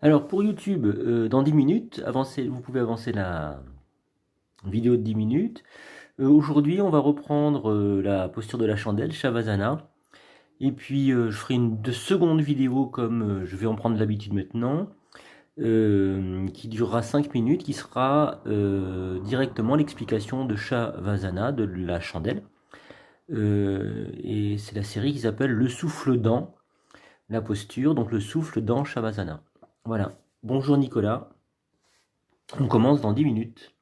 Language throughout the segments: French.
Alors pour YouTube, dans 10 minutes, vous pouvez avancer la vidéo de 10 minutes. Aujourd'hui, on va reprendre la posture de la chandelle, Shavasana. Et puis, je ferai une seconde vidéo comme je vais en prendre l'habitude maintenant, qui durera 5 minutes, qui sera directement l'explication de Shavasana, de la chandelle. Et c'est la série qui s'appelle Le souffle dans la posture, donc le souffle dans Shavasana. Voilà. Bonjour Nicolas. On commence dans 10 minutes.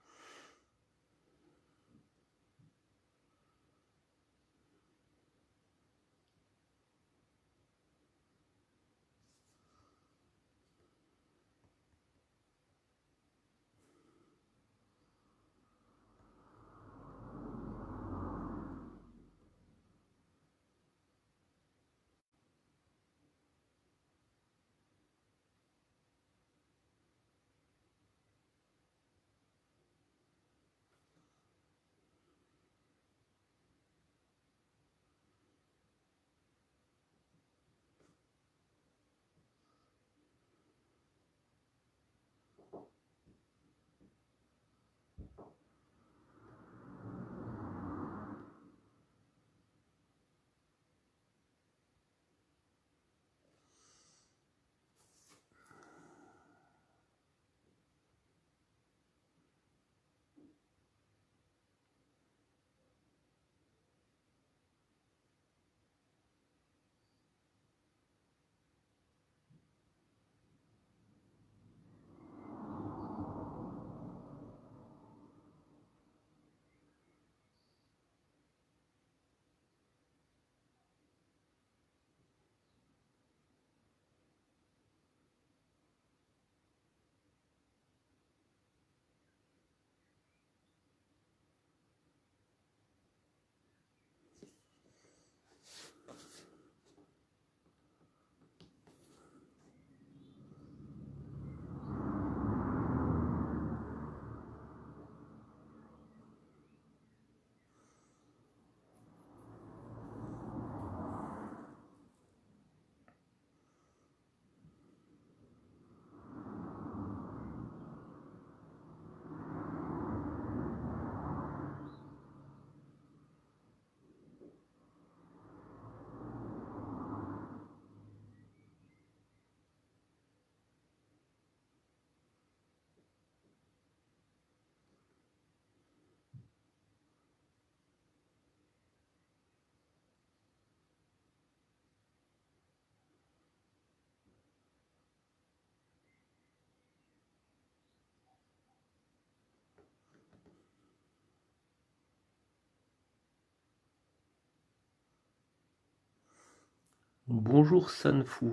Bonjour Sanfu,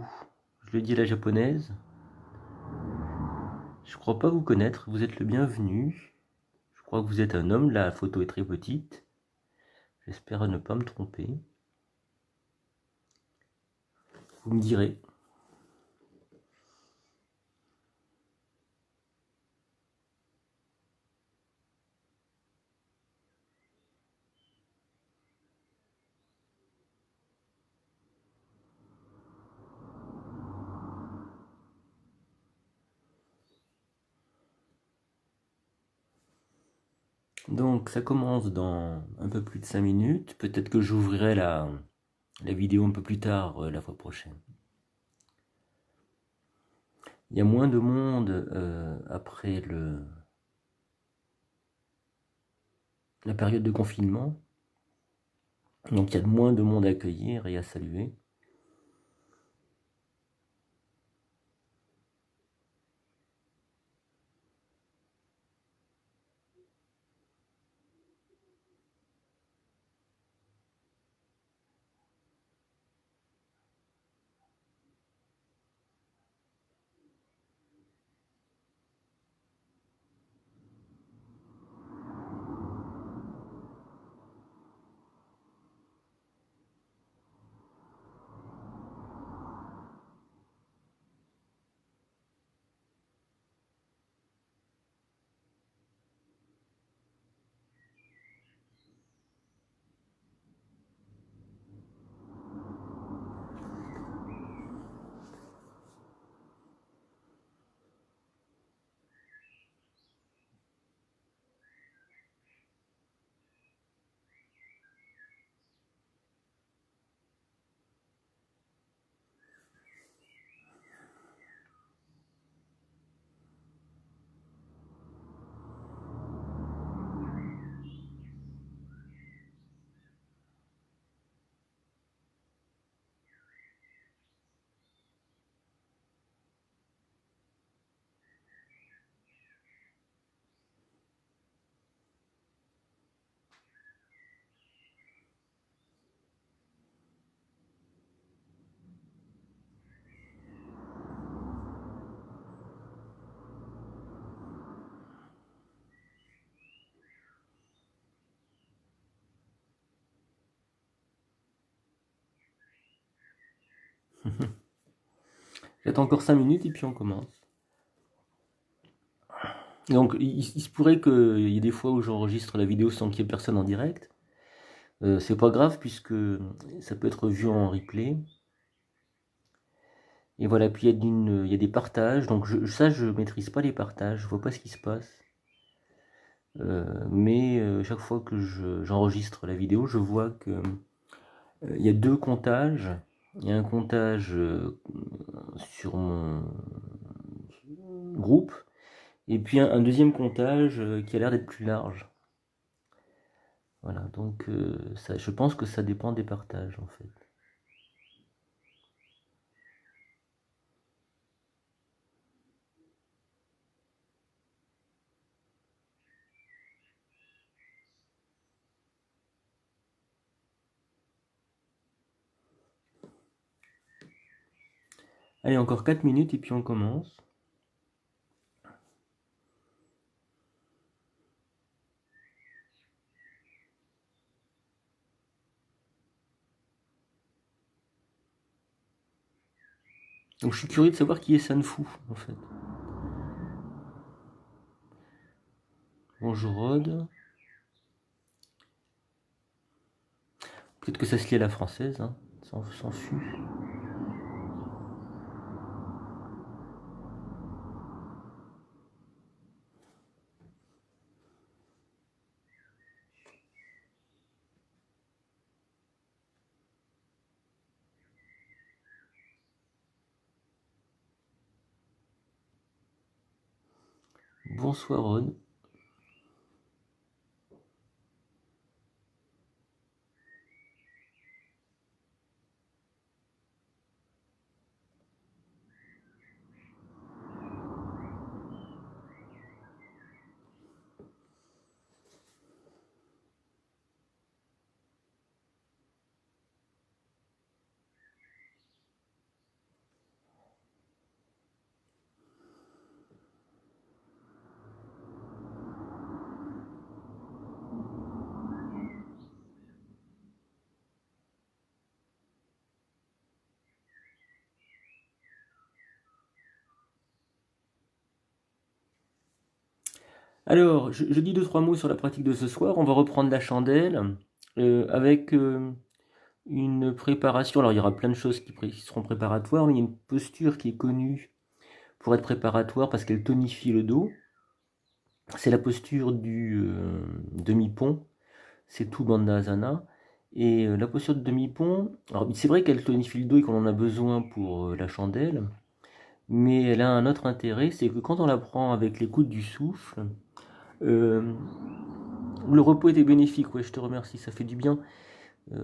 je le dis à la japonaise. Je crois pas vous connaître, vous êtes le bienvenu. Je crois que vous êtes un homme, la photo est très petite. J'espère ne pas me tromper. Vous me direz. Donc ça commence dans un peu plus de 5 minutes. Peut-être que j'ouvrirai la vidéo un peu plus tard la fois prochaine. Il y a moins de monde après la période de confinement. Donc il y a moins de monde à accueillir et à saluer. J'attends encore 5 minutes et puis on commence. Donc il se pourrait qu'il y ait des fois où j'enregistre la vidéo sans qu'il y ait personne en direct. C'est pas grave puisque ça peut être vu en replay. Et voilà, puis il y a des partages, donc ça je maîtrise pas les partages, je vois pas ce qui se passe. Mais chaque fois que j'enregistre la vidéo, je vois que il y a deux comptages. Il y a un comptage sur mon groupe, et puis un deuxième comptage qui a l'air d'être plus large. Voilà, donc ça, je pense que ça dépend des partages en fait. Allez, encore 4 minutes et puis on commence. Donc je suis curieux de savoir qui est Sanfu en fait. Bonjour Rod. Peut-être que ça se lit à la française, hein. Sans fu. Bonsoir Rod. Alors, je dis deux, trois mots sur la pratique de ce soir. On va reprendre la chandelle avec une préparation. Alors, il y aura plein de choses qui seront préparatoires, mais il y a une posture qui est connue pour être préparatoire parce qu'elle tonifie le dos. C'est la posture du demi-pont. C'est tout Bandhasana. Et la posture de demi-pont, alors c'est vrai qu'elle tonifie le dos et qu'on en a besoin pour la chandelle, mais elle a un autre intérêt, c'est que quand on la prend avec l'écoute du souffle, euh, le repos était bénéfique, ouais, je te remercie, ça fait du bien,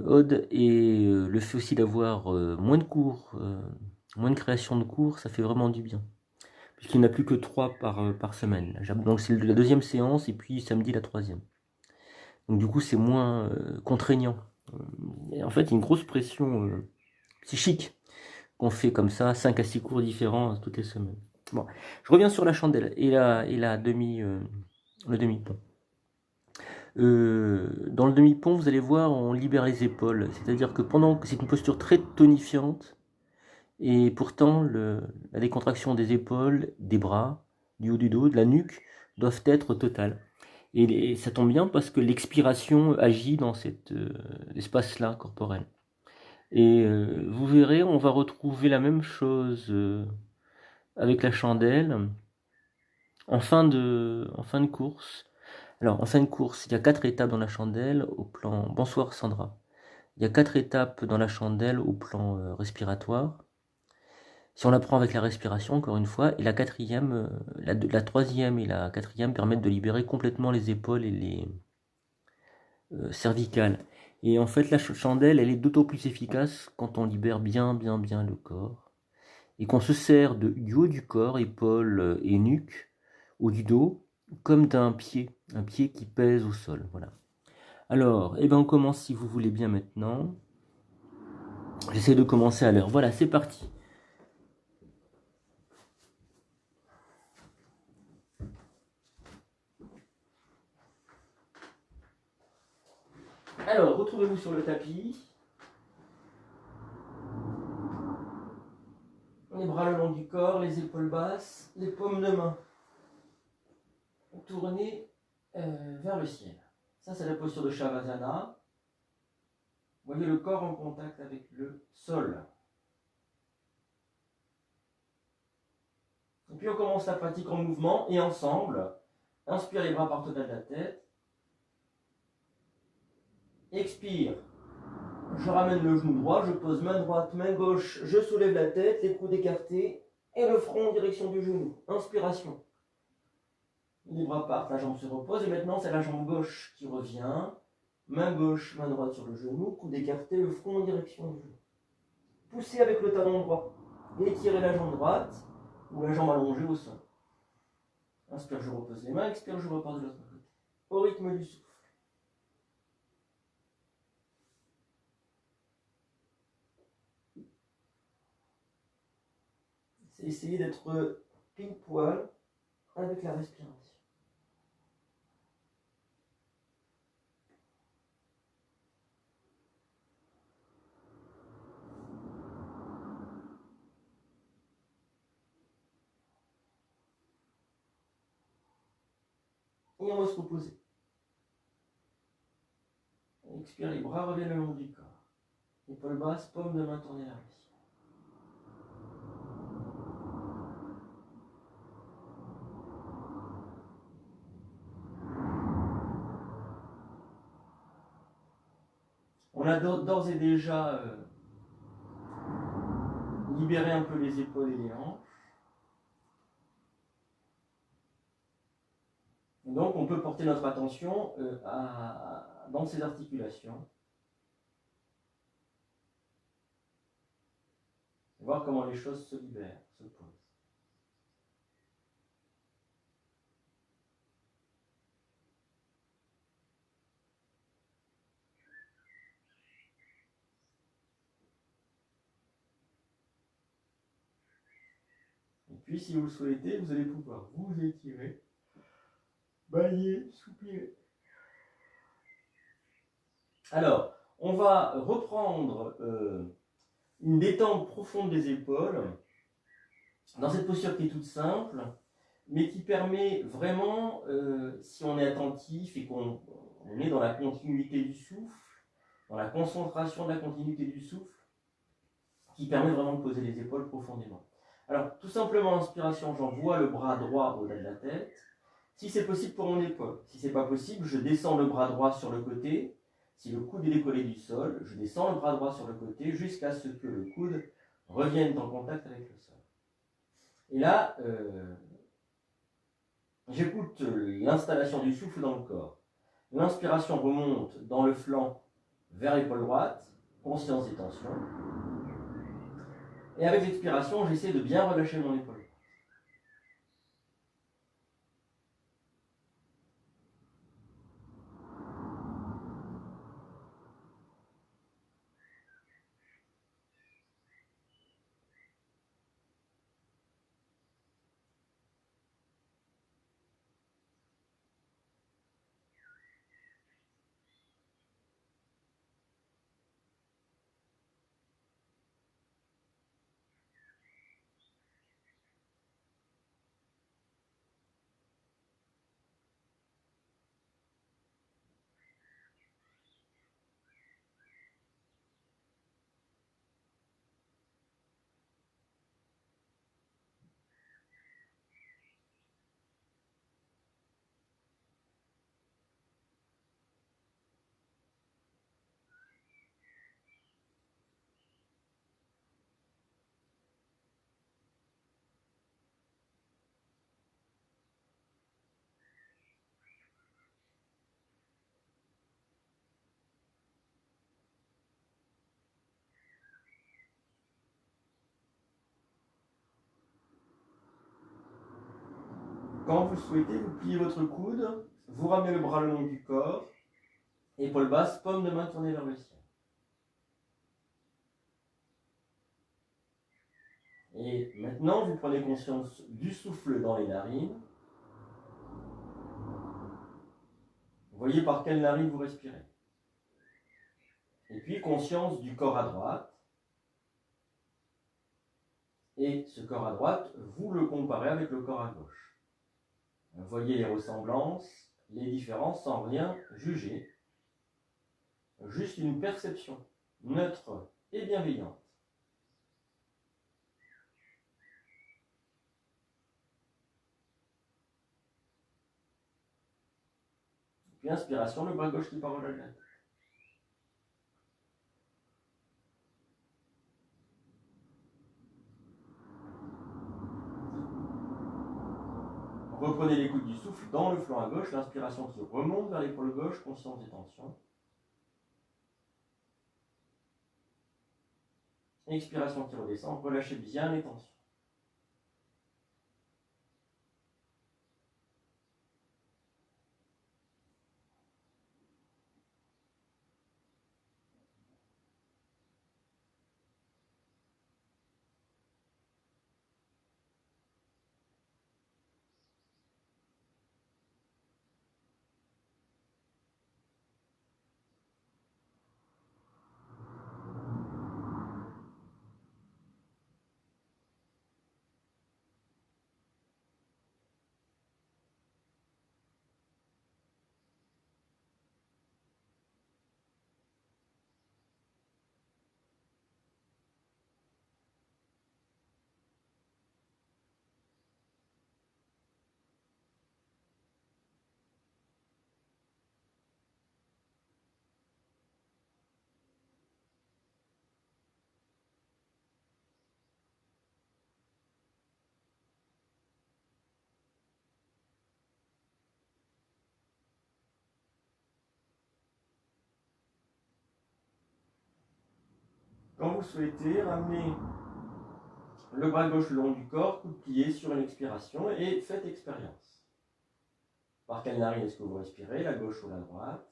Aude, et le fait aussi d'avoir moins de cours, moins de création de cours, ça fait vraiment du bien. Puisqu'il n'y en a plus que 3 par semaine. Donc c'est la deuxième séance et puis samedi la troisième. Donc du coup c'est moins contraignant. Et en fait il y a une grosse pression psychique qu'on fait comme ça, 5 à 6 cours différents toutes les semaines. Bon, je reviens sur la chandelle et la le demi-pont. Dans le demi-pont, vous allez voir, on libère les épaules. C'est-à-dire que pendant que c'est une posture très tonifiante, et pourtant la décontraction des épaules, des bras, du haut du dos, de la nuque, doivent être totales. Et ça tombe bien parce que l'expiration agit dans cet espace-là corporel. Et vous verrez, on va retrouver la même chose avec la chandelle en fin de course. Alors, en fin de course, il y a 4 étapes dans la chandelle au plan... Bonsoir Sandra. Il y a 4 étapes dans la chandelle au plan respiratoire. Si on la prend avec la respiration, encore une fois, et la quatrième, la troisième et la quatrième permettent de libérer complètement les épaules et les cervicales. Et en fait, la chandelle, elle est d'autant plus efficace quand on libère bien le corps. Et qu'on se sert du haut du corps, épaules et nuque, ou du dos, comme d'un pied, un pied qui pèse au sol. Voilà. Alors, eh ben on commence si vous voulez bien maintenant. J'essaie de commencer à l'heure. Voilà, c'est parti. Alors, retrouvez-vous sur le tapis. les bras le long du corps, les épaules basses, les paumes de main tournées vers le ciel. Ça, c'est la posture de Shavasana. Vous voyez le corps en contact avec le sol. Et puis on commence la pratique en mouvement et ensemble. Inspire, les bras partent au-delà de la tête. Expire. Je ramène le genou droit, je pose main droite, main gauche, je soulève la tête, les coudes écartés et le front en direction du genou. Inspiration. Les bras partent, la jambe se repose et maintenant c'est la jambe gauche qui revient. Main gauche, main droite sur le genou, coude écarté, le front en direction du genou. Poussez avec le talon droit et étirez la jambe droite ou la jambe allongée au sol. Inspire, je repose les mains, expire, je repars de l'autre côté. Au rythme du souffle. C'est essayer d'être pile poil avec la respiration. Et on va se reposer. Expire, les bras reviennent le long du corps. Épaules basses, paume de main tournée vers le ciel. On a d'ores et déjà libéré un peu les épaules et les hanches. Donc on peut porter notre attention dans ces articulations. Voir comment les choses se libèrent, se posent. Et puis si vous le souhaitez, vous allez pouvoir vous étirer, bailler, soupirer. Alors, on va reprendre une détente profonde des épaules dans cette posture qui est toute simple, mais qui permet vraiment, si on est attentif et qu'on est dans la continuité du souffle, dans la concentration de la continuité du souffle, qui permet vraiment de poser les épaules profondément. Alors, tout simplement, inspiration, j'envoie le bras droit au-delà de la tête. Si c'est possible pour mon épaule. Si ce n'est pas possible, je descends le bras droit sur le côté. Si le coude est décollé du sol, je descends le bras droit sur le côté jusqu'à ce que le coude revienne en contact avec le sol. Et là, j'écoute l'installation du souffle dans le corps. L'inspiration remonte dans le flanc vers l'épaule droite, conscience des tensions. Et avec l'expiration, j'essaie de bien relâcher mon épaule. Quand vous le souhaitez, vous pliez votre coude, vous ramenez le bras le long du corps, épaule basse, paume de main tournée vers le ciel. Et maintenant, vous prenez conscience du souffle dans les narines. Vous voyez par quelle narine vous respirez. Et puis, conscience du corps à droite. Et ce corps à droite, vous le comparez avec le corps à gauche. Vous voyez les ressemblances, les différences sans rien juger. Juste une perception neutre et bienveillante. Puis inspiration, le bras gauche qui part au-delà de la tête. Reprenez l'écoute du souffle dans le flanc à gauche, l'inspiration qui remonte vers l'épaule gauche, conscience des tensions. Expiration qui redescend, relâchez bien les tensions. Quand vous souhaitez, ramenez le bras gauche le long du corps, coude plié sur une expiration et faites expérience. Par quelle narine est-ce que vous respirez, la gauche ou la droite?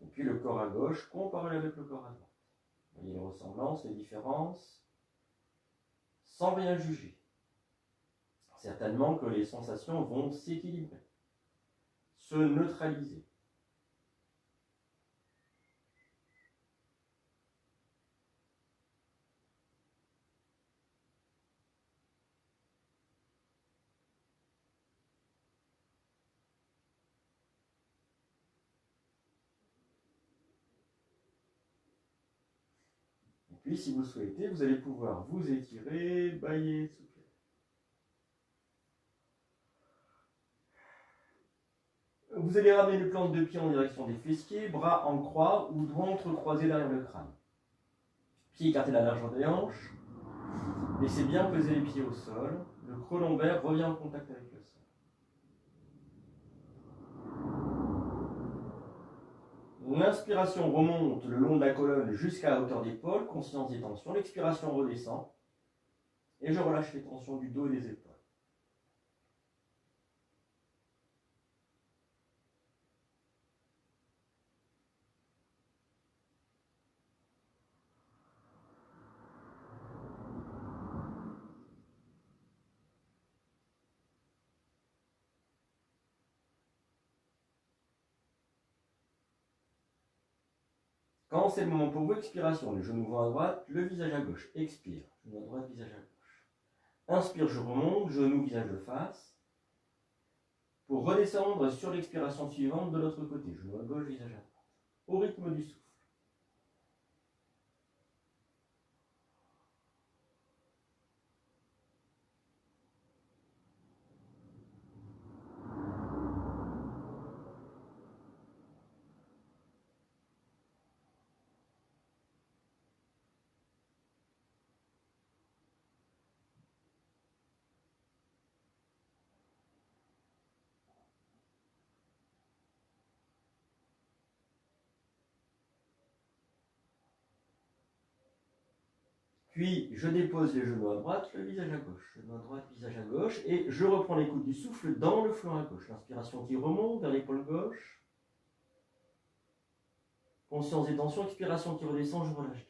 Et puis le corps à gauche, comparez avec le corps à droite. Vous voyez les ressemblances, les différences, sans rien juger. Certainement que les sensations vont s'équilibrer, se neutraliser. Et puis si vous souhaitez, vous allez pouvoir vous étirer, bâiller, souffler. Vous allez ramener les plantes de pied en direction des fessiers, bras en croix ou doigts entrecroisés derrière le crâne. Pieds écartés de la largeur des hanches. Laissez bien peser les pieds au sol. Le creux lombaire revient en contact avec le sol. L'inspiration remonte le long de la colonne jusqu'à la hauteur d'épaule, conscience des tensions. L'expiration redescend. Et je relâche les tensions du dos et des épaules. Quand c'est le moment pour vous, expiration, les genoux vont à droite, le visage à gauche. Expire, genou à droite, visage à gauche. Inspire, je remonte, genou, visage de face. Pour redescendre sur l'expiration suivante de l'autre côté, genou à gauche, visage à droite. Au rythme du souffle. Puis, je dépose les genoux à droite, le visage à gauche. Genou à droite, visage à gauche. Et je reprends l'écoute du souffle dans le flanc à gauche. L'inspiration qui remonte vers l'épaule gauche. Conscience des tensions, expiration qui redescend, je relâche.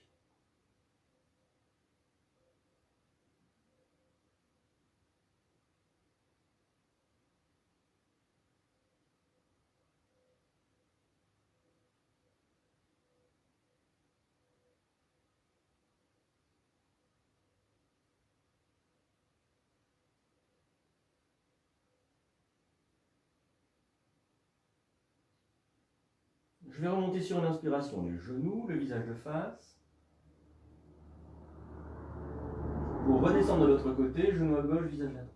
Je vais remonter sur une inspiration les genoux, le visage de face. Pour redescendre de l'autre côté, genou à gauche, visage à droite.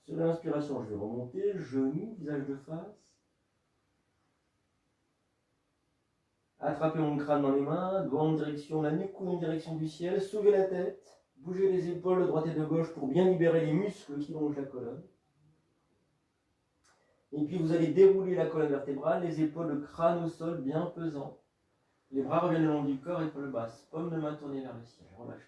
Sur l'inspiration, je vais remonter, genou, visage de face. Attrapez mon crâne dans les mains, doigt en direction, la nuque, coude en direction du ciel, soulevez la tête, bougez les épaules de droite et de gauche pour bien libérer les muscles qui longent la colonne. Et puis vous allez dérouler la colonne vertébrale, les épaules, le crâne au sol bien pesant. Les bras reviennent le long du corps, épaules basses, paume de main tournée vers le ciel. Relâche tout.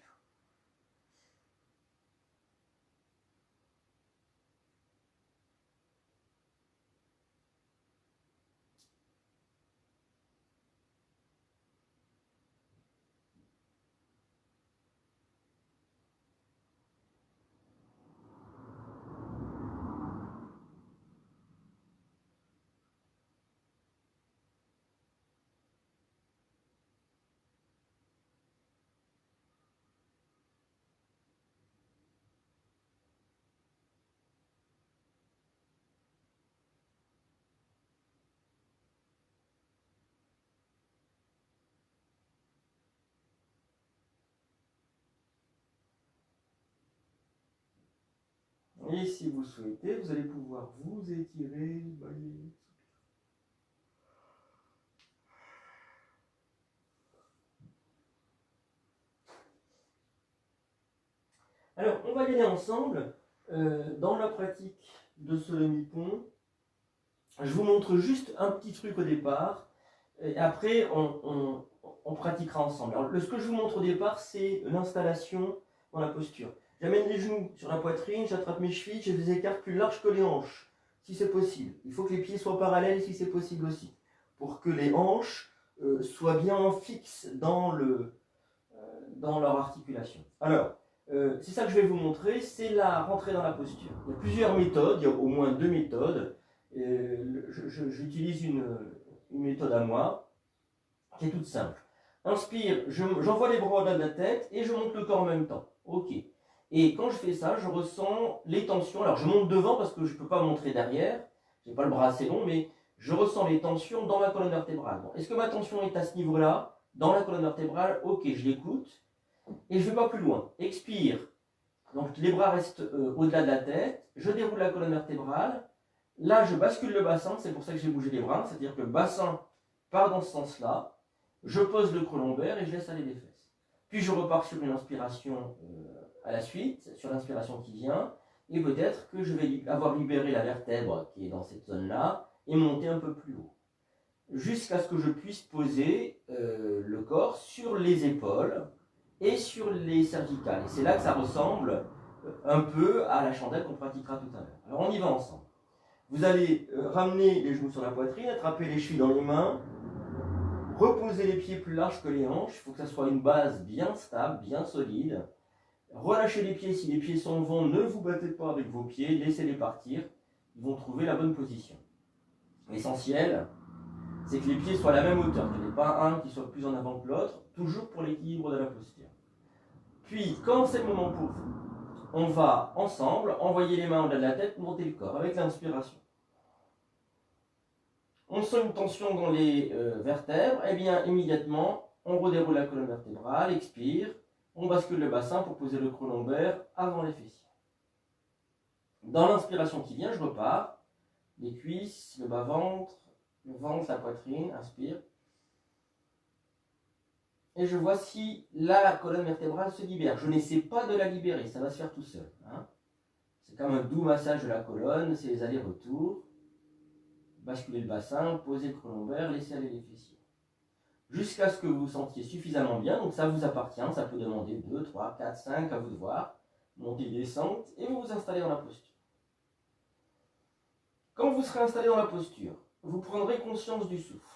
Et si vous souhaitez, vous allez pouvoir vous étirer, bailler. Alors, on va y aller ensemble dans la pratique de ce demi-pont. Je vous montre juste un petit truc au départ, et après on pratiquera ensemble. Alors, ce que je vous montre au départ, c'est l'installation dans la posture. J'amène les genoux sur la poitrine, j'attrape mes chevilles, je les écarte plus larges que les hanches, si c'est possible. Il faut que les pieds soient parallèles, si c'est possible aussi, pour que les hanches soient bien fixes dans leur articulation. Alors, c'est ça que je vais vous montrer, c'est la rentrée dans la posture. Il y a plusieurs méthodes, il y a au moins 2 méthodes. J'utilise une méthode à moi, qui est toute simple. Inspire, j'envoie les bras au-delà de la tête et je monte le corps en même temps. Ok. Et quand je fais ça, je ressens les tensions. Alors je monte devant parce que je ne peux pas montrer derrière, je n'ai pas le bras assez long, mais je ressens les tensions dans ma colonne vertébrale. Bon, est-ce que ma tension est à ce niveau-là, dans la colonne vertébrale? Ok, je l'écoute. Et je ne vais pas plus loin. Expire. Donc les bras restent au-delà de la tête. Je déroule la colonne vertébrale. Là, je bascule le bassin. C'est pour ça que j'ai bougé les bras. C'est-à-dire que le bassin part dans ce sens-là. Je pose le creux lombaire et je laisse aller les fesses. Puis je repars sur une inspiration à la suite, sur l'inspiration qui vient. Et peut-être que je vais avoir libéré la vertèbre qui est dans cette zone-là et monter un peu plus haut. Jusqu'à ce que je puisse poser le corps sur les épaules et sur les cervicales. Et c'est là que ça ressemble un peu à la chandelle qu'on pratiquera tout à l'heure. Alors on y va ensemble. Vous allez ramener les genoux sur la poitrine, attraper les chevilles dans les mains, reposer les pieds plus larges que les hanches. Il faut que ça soit une base bien stable, bien solide. Relâchez les pieds si les pieds sont au vent, ne vous battez pas avec vos pieds, laissez-les partir. Ils vont trouver la bonne position. L'essentiel, c'est que les pieds soient à la même hauteur, qu'il n'y en ait pas un qui soit plus en avant que l'autre, toujours pour l'équilibre de la posture. Puis, quand c'est le moment pour vous, on va ensemble envoyer les mains au-delà de la tête, monter le corps avec l'inspiration. On sent une tension dans les vertèbres, et bien immédiatement, on redéroule la colonne vertébrale, expire, on bascule le bassin pour poser le creux lombaire avant les fessiers. Dans l'inspiration qui vient, je repars, les cuisses, le bas-ventre, le ventre, la poitrine, inspire. Et je vois si la colonne vertébrale se libère. Je n'essaie pas de la libérer, ça va se faire tout seul. Hein. C'est comme un doux massage de la colonne, c'est les allers-retours. Basculer le bassin, poser le creux lombaire, laisser aller les fessiers. Jusqu'à ce que vous vous sentiez suffisamment bien, donc ça vous appartient, ça peut demander 2, 3, 4, 5, à vous de voir. Montée, descente, et vous vous installez dans la posture. Quand vous serez installé dans la posture, vous prendrez conscience du souffle.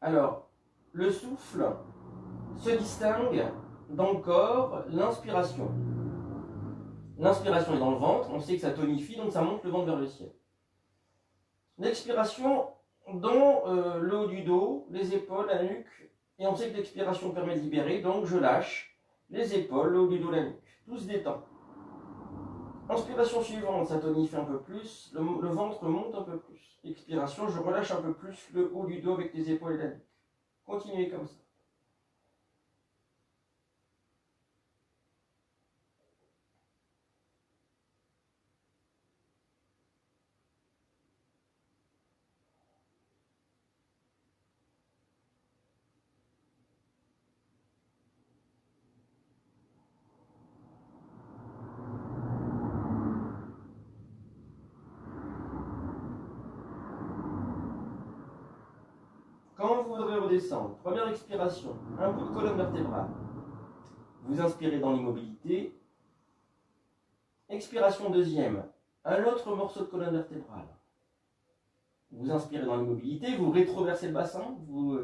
Alors, le souffle se distingue dans le corps, l'inspiration. L'inspiration est dans le ventre, on sait que ça tonifie, donc ça monte le ventre vers le ciel. L'expiration dans le haut du dos, les épaules, la nuque, et on sait que l'expiration permet de libérer, donc je lâche les épaules, le haut du dos, la nuque. Tout se détend. Inspiration suivante, ça tonifie un peu plus, le ventre monte un peu plus. Expiration, je relâche un peu plus le haut du dos avec les épaules et la nuque. Continuez comme ça. Quand vous voudrez redescendre, première expiration, un bout de colonne vertébrale. Vous inspirez dans l'immobilité. Expiration deuxième, un autre morceau de colonne vertébrale. Vous inspirez dans l'immobilité, vous rétroversez le bassin, vous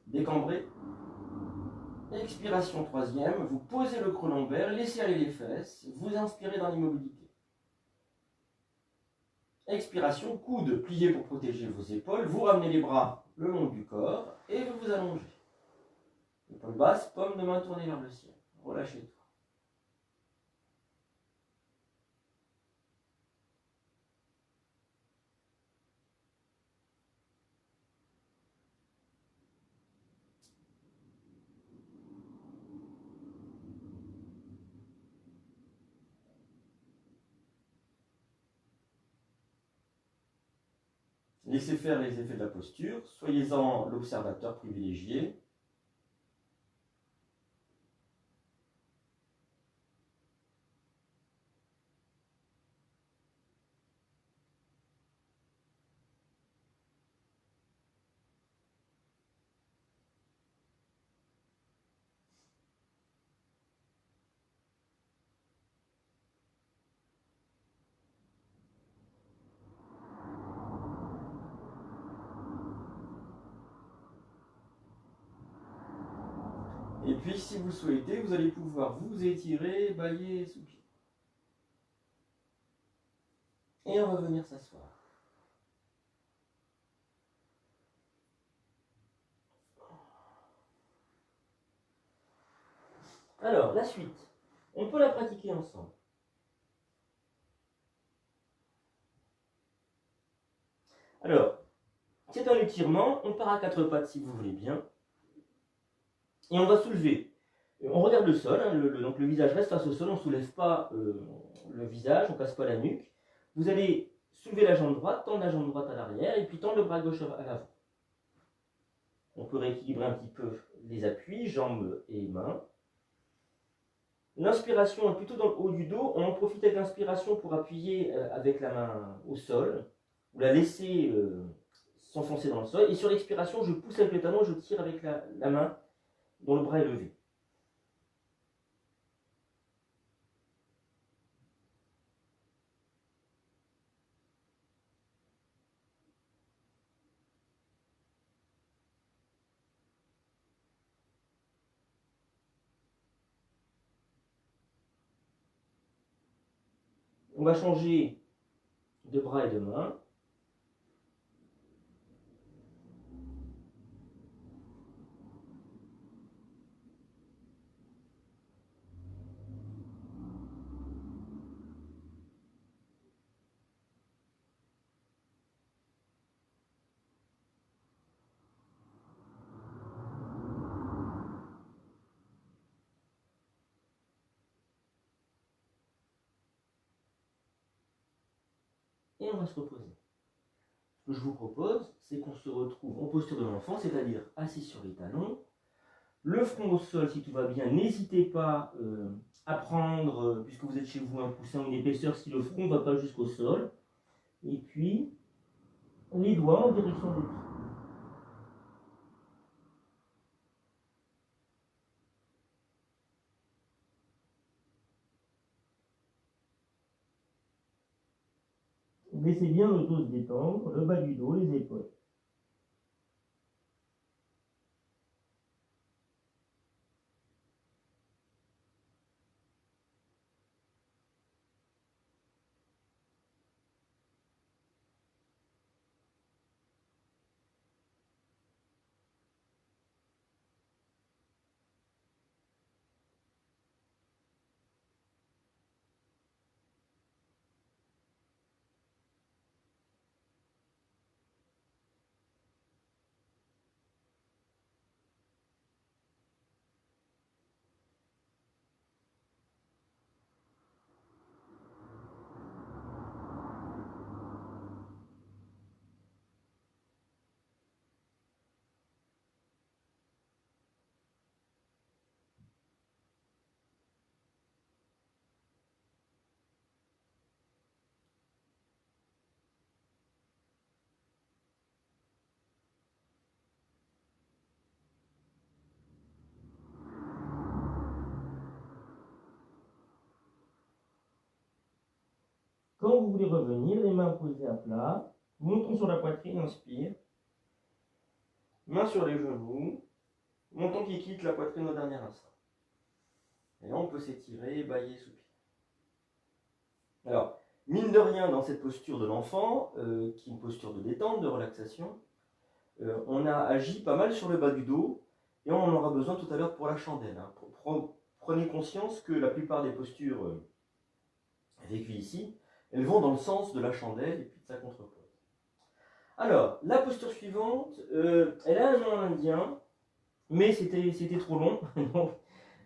décambrez. Expiration troisième, vous posez le creux lombaire, laissez aller les fesses, vous inspirez dans l'immobilité. Expiration, coude plié pour protéger vos épaules, vous ramenez les bras le long du corps et vous vous allongez. Épaule basse, paume de main tournée vers le ciel. Relâchez tout. Laissez faire les effets de la posture, soyez-en l'observateur privilégié. Et puis, si vous souhaitez, vous allez pouvoir vous étirer, bâiller et soupirer. Et on va venir s'asseoir. Alors, la suite. On peut la pratiquer ensemble. Alors, c'est un étirement. On part à quatre pattes si vous voulez bien. Et on va soulever. On regarde le sol, hein, donc le visage reste face au sol, on ne soulève pas le visage, on ne casse pas la nuque. Vous allez soulever la jambe droite, tendre la jambe droite à l'arrière, et puis tendre le bras gauche à l'avant. On peut rééquilibrer un petit peu les appuis, jambes et mains. L'inspiration est plutôt dans le haut du dos, on en profite avec l'inspiration pour appuyer avec la main au sol, ou la laisser s'enfoncer dans le sol, et sur l'expiration, je pousse avec le talon, je tire avec la main dont le bras est levé. On va changer de bras et de main. Et on va se reposer. Ce que je vous propose, c'est qu'on se retrouve en posture de l'enfant, c'est-à-dire assis sur les talons, Le front au sol, si tout va bien, n'hésitez pas à prendre, puisque vous êtes chez vous, un coussin ou une épaisseur si le front ne va pas jusqu'au sol. Et puis, les doigts en direction des pieds. Laissez bien le dos se détendre, le bas du dos, les épaules. Quand vous voulez revenir, les mains posées à plat, montons sur la poitrine, inspire. Mains sur les genoux, montons qui quitte la poitrine au dernier instant. Et là, on peut s'étirer, bâiller, soupirer. Alors, mine de rien, dans cette posture de l'enfant, qui est une posture de détente, de relaxation, on a agi pas mal sur le bas du dos, et on en aura besoin tout à l'heure pour la chandelle. Prenez conscience que la plupart des postures vécues ici, elles vont dans le sens de la chandelle et puis de sa contrepoids. Alors, la posture suivante, elle a un nom indien, mais c'était trop long, donc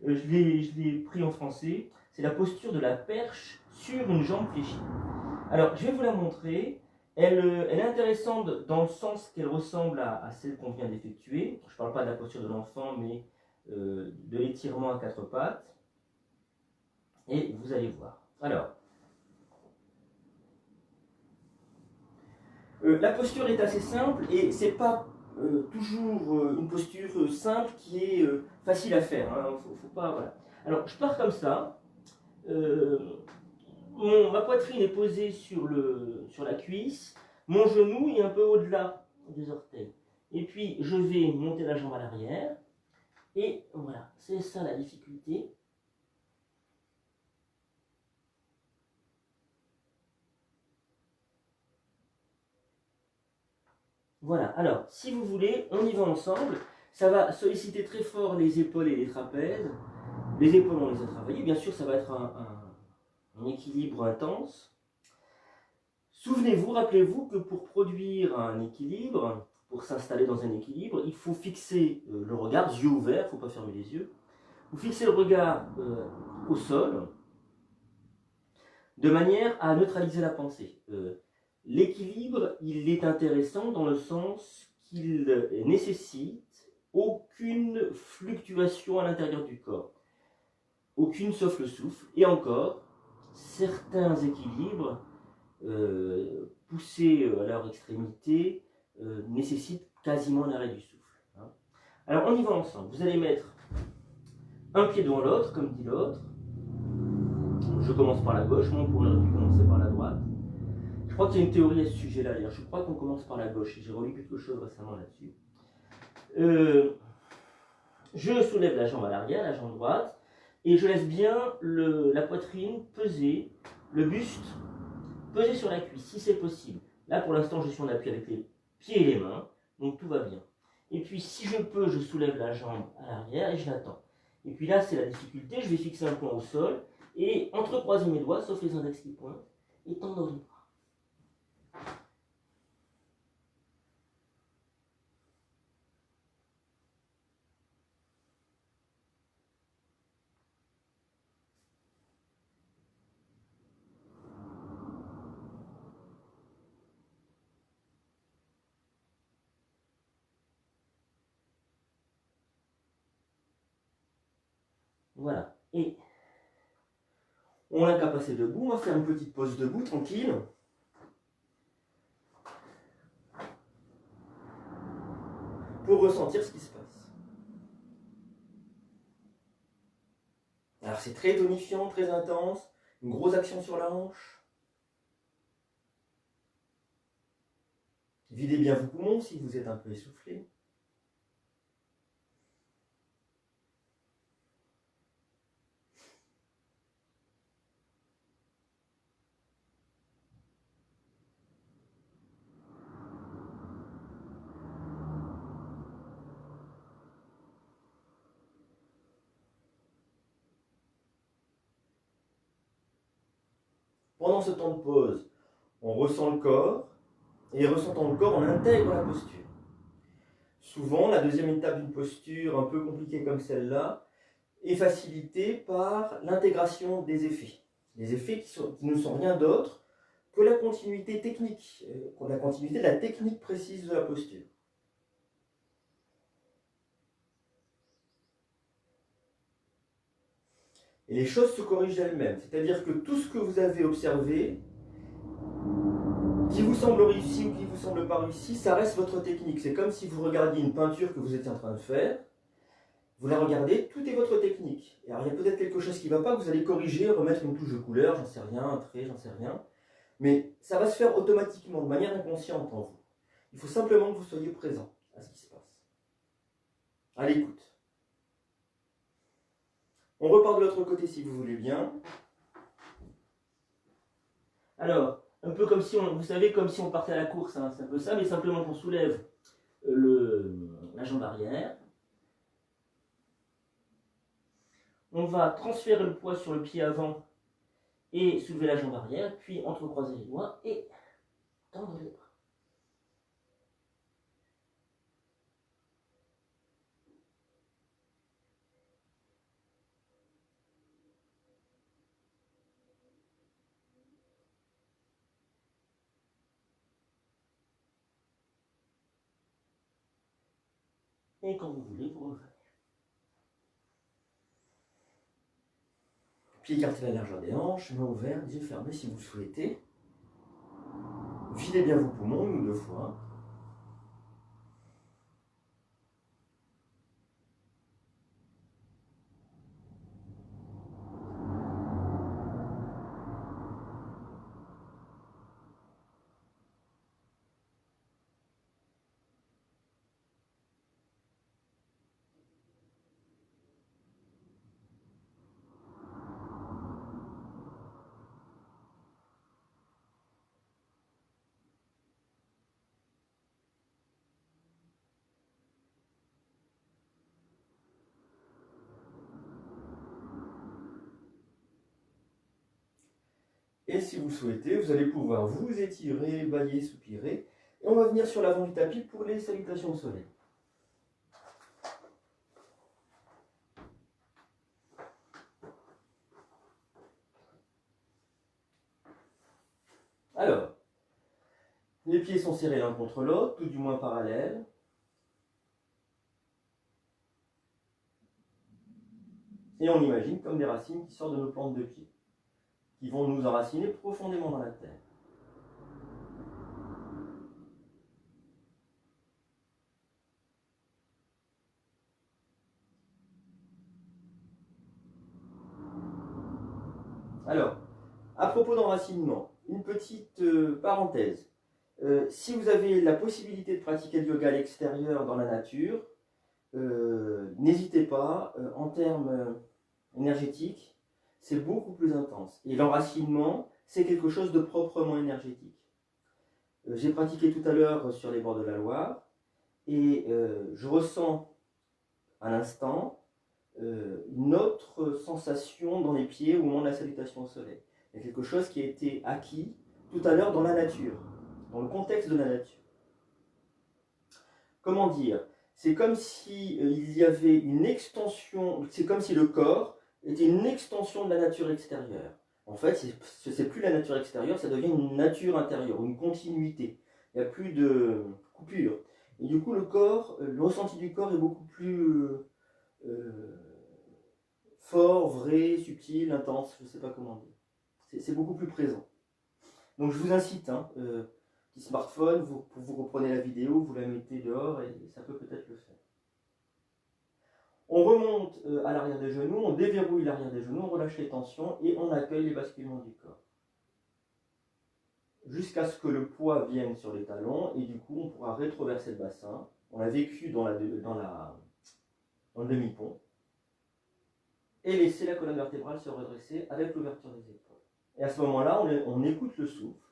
je l'ai pris en français. C'est la posture de la perche sur une jambe fléchie. Alors, je vais vous la montrer. Elle est intéressante dans le sens qu'elle ressemble à celle qu'on vient d'effectuer. Je ne parle pas de la posture de l'enfant, mais de l'étirement à quatre pattes. Et vous allez voir. Alors, la posture est assez simple et c'est pas toujours une posture simple qui est facile à faire. Hein. Faut pas, voilà. Alors, je pars comme ça. Ma poitrine est posée sur la cuisse. Mon genou est un peu au-delà des orteils. Et puis, je vais monter la jambe à l'arrière. Et voilà, c'est ça la difficulté. Voilà, alors, si vous voulez, on y va ensemble. Ça va solliciter très fort les épaules et les trapèzes. Les épaules, on les a travaillées. Bien sûr, ça va être un équilibre intense. Souvenez-vous, rappelez-vous que pour produire un équilibre, pour s'installer dans un équilibre, il faut fixer le regard, yeux ouverts, il ne faut pas fermer les yeux. Vous fixez le regard au sol, de manière à neutraliser la pensée. L'équilibre, il est intéressant dans le sens qu'il nécessite aucune fluctuation à l'intérieur du corps. Aucune sauf le souffle. Et encore, certains équilibres poussés à leur extrémité nécessitent quasiment l'arrêt du souffle. Hein. Alors on y va ensemble. Vous allez mettre un pied devant l'autre, comme dit l'autre. Je commence par la gauche, moi on aurait pu commencer par la droite. Je crois qu'il y a une théorie à ce sujet-là. Je crois qu'on commence par la gauche. J'ai relu quelque chose récemment là-dessus. Je soulève la jambe à l'arrière, la jambe droite, et je laisse bien la poitrine peser, le buste peser sur la cuisse, si c'est possible. Là, pour l'instant, je suis en appui avec les pieds et les mains, donc tout va bien. Et puis, si je peux, je soulève la jambe à l'arrière et je l'attends. Et puis là, c'est la difficulté, je vais fixer un point au sol, et entrecroiser mes doigts, sauf les index qui pointent, et tendre les bras. Voilà. Et on n'a qu'à passer debout. On va faire une petite pause debout, tranquille. Pour ressentir ce qui se passe. Alors c'est très tonifiant, très intense. Une grosse action sur la hanche. Videz bien vos poumons si vous êtes un peu essoufflé. Pendant ce temps de pause, on ressent le corps, et ressentant le corps, on intègre la posture. Souvent, la deuxième étape d'une posture un peu compliquée comme celle-là est facilitée par l'intégration des effets. Les effets qui ne sont rien d'autre que la continuité technique, la continuité de la technique précise de la posture. Et les choses se corrigent d'elles-mêmes, c'est-à-dire que tout ce que vous avez observé, qui vous semble réussi ou qui vous semble pas réussi, ça reste votre technique. C'est comme si vous regardiez une peinture que vous étiez en train de faire, vous la regardez, tout est votre technique. Et alors il y a peut-être quelque chose qui ne va pas, que vous allez corriger, remettre une touche de couleur, j'en sais rien, un trait, j'en sais rien. Mais ça va se faire automatiquement, de manière inconsciente en vous. Il faut simplement que vous soyez présent à ce qui se passe. À l'écoute. On repart de l'autre côté si vous voulez bien. Alors, un peu comme si on, vous savez, comme si on partait à la course, hein, c'est un peu ça, mais simplement qu'on soulève la jambe arrière. On va transférer le poids sur le pied avant et soulever la jambe arrière, puis entrecroiser les doigts et tendre les bras. Et quand vous voulez, vous revenez. Pieds écartés à la largeur des hanches, mains ouvertes, yeux fermés si vous le souhaitez. Videz bien vos poumons une ou deux fois. Et si vous le souhaitez, vous allez pouvoir vous étirer, bâiller, soupirer. Et on va venir sur l'avant du tapis pour les salutations au soleil. Alors, les pieds sont serrés l'un contre l'autre, tout du moins parallèles. Et on imagine comme des racines qui sortent de nos plantes de pied, qui vont nous enraciner profondément dans la terre. Alors, à propos d'enracinement, une petite parenthèse. Si vous avez la possibilité de pratiquer le yoga à l'extérieur dans la nature, n'hésitez pas, en termes énergétiques, c'est beaucoup plus intense. Et l'enracinement, c'est quelque chose de proprement énergétique. J'ai pratiqué tout à l'heure sur les bords de la Loire, et je ressens à l'instant une autre sensation dans les pieds au moment de la salutation au soleil. Il y a quelque chose qui a été acquis tout à l'heure dans la nature, dans le contexte de la nature. Comment dire? C'est comme si il y avait une extension, c'est comme si le corps était une extension de la nature extérieure. En fait, c'est plus la nature extérieure, ça devient une nature intérieure, une continuité. Il n'y a plus de coupure. Et du coup, le corps, le ressenti du corps est beaucoup plus fort, vrai, subtil, intense, je ne sais pas comment dire. C'est beaucoup plus présent. Donc je vous incite, petit smartphone, vous reprenez la vidéo, vous la mettez dehors et ça peut peut-être le faire. On remonte à l'arrière des genoux, on déverrouille l'arrière des genoux, on relâche les tensions et on accueille les basculements du corps. Jusqu'à ce que le poids vienne sur les talons et du coup on pourra rétroverser le bassin. On l'a vécu dans le demi-pont. Et laisser la colonne vertébrale se redresser avec l'ouverture des épaules. Et à ce moment-là, on écoute le souffle.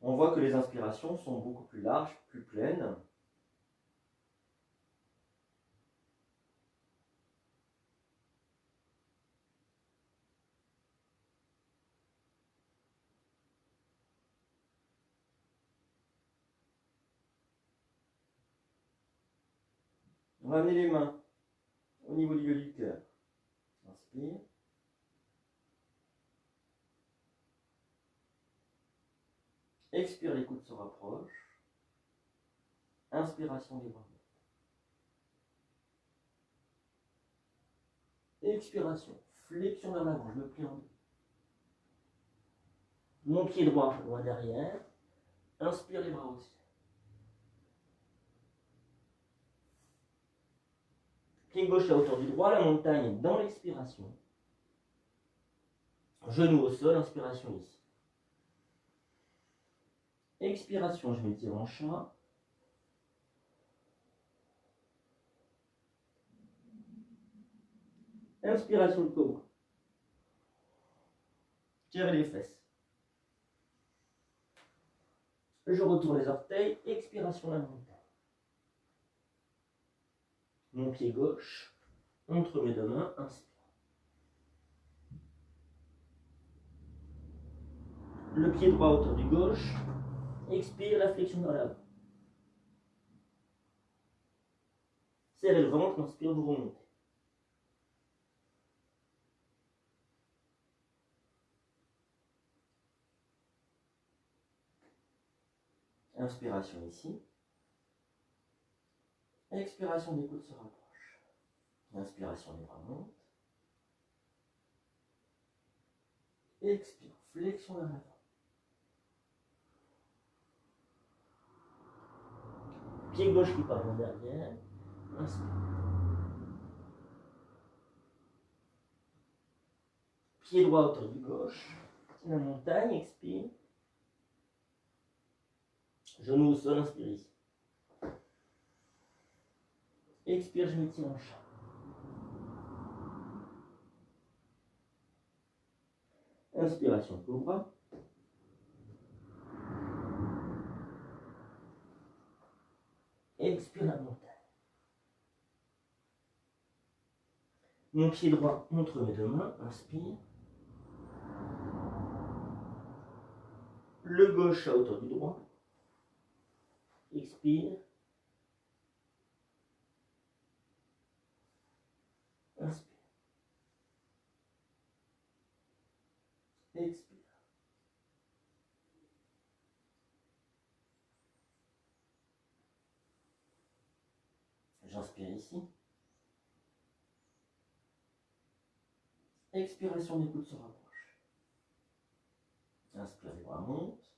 On voit que les inspirations sont beaucoup plus larges, plus pleines. On va amener les mains au niveau du lieu du cœur. Inspire. Expire, les coudes se rapprochent. Inspiration des bras. Expiration, flexion vers l'avant, je me plie en deux. Mon pied droit loin derrière. Inspire, les bras au ciel. Pied gauche à hauteur du droit, la montagne dans l'expiration. Genou au sol, inspiration ici. Expiration, je m'étire en chat. Inspiration de cobra. Tirez les fesses. Je retourne les orteils. Expiration la montagne. Mon pied gauche entre mes deux mains. Inspire. Le pied droit à hauteur du gauche. Expire, la flexion vers l'avant. Serrez le ventre, inspire, vous remontez. Inspiration ici. Expiration, des coudes se rapprochent. Inspiration, les bras montent. Expire, flexion vers l'avant. Pied gauche qui part en derrière. Inspire. Pied droit à hauteur du gauche. La montagne, expire. Genou au sol, inspire ici. Expire, je m'étire en chat. Inspiration, cobra. Expire la montagne. Mon pied droit entre mes deux mains, inspire. Le gauche à hauteur du droit. Expire. Inspire. Expire. J'inspire ici. Expiration, des coudes se rapprochent. Inspire, les bras montent.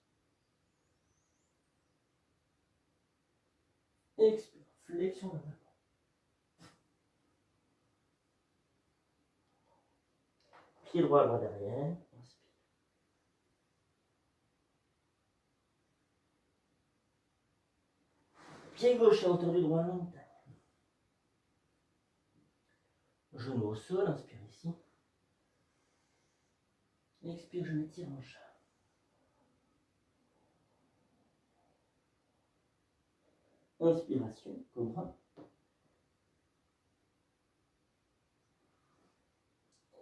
Expire, flexion vers l'avant. Pied droit, bras derrière. Inspire. Pied gauche à hauteur du droit, montagne. Genou au sol, inspire ici. Expire, je m'étire en chat. Inspiration, cobra.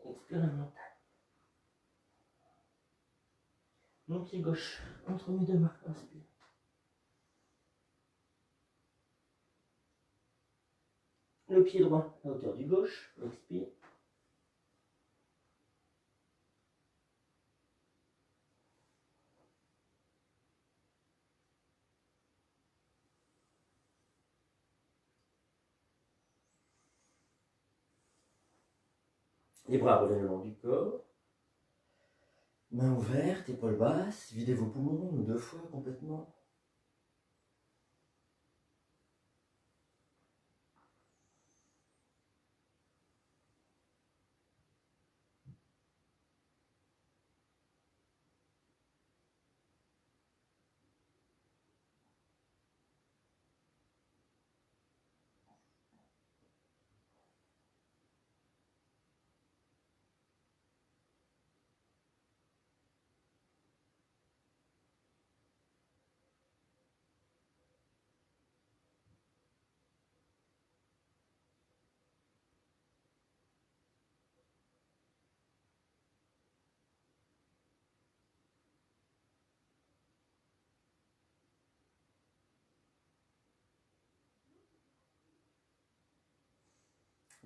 Expire la montagne. Mon pied gauche entre mes deux mains, inspire. Le pied droit à hauteur du gauche, expire. Les bras reviennent le long du corps. Mains ouvertes, épaules basses, videz vos poumons 2 fois complètement.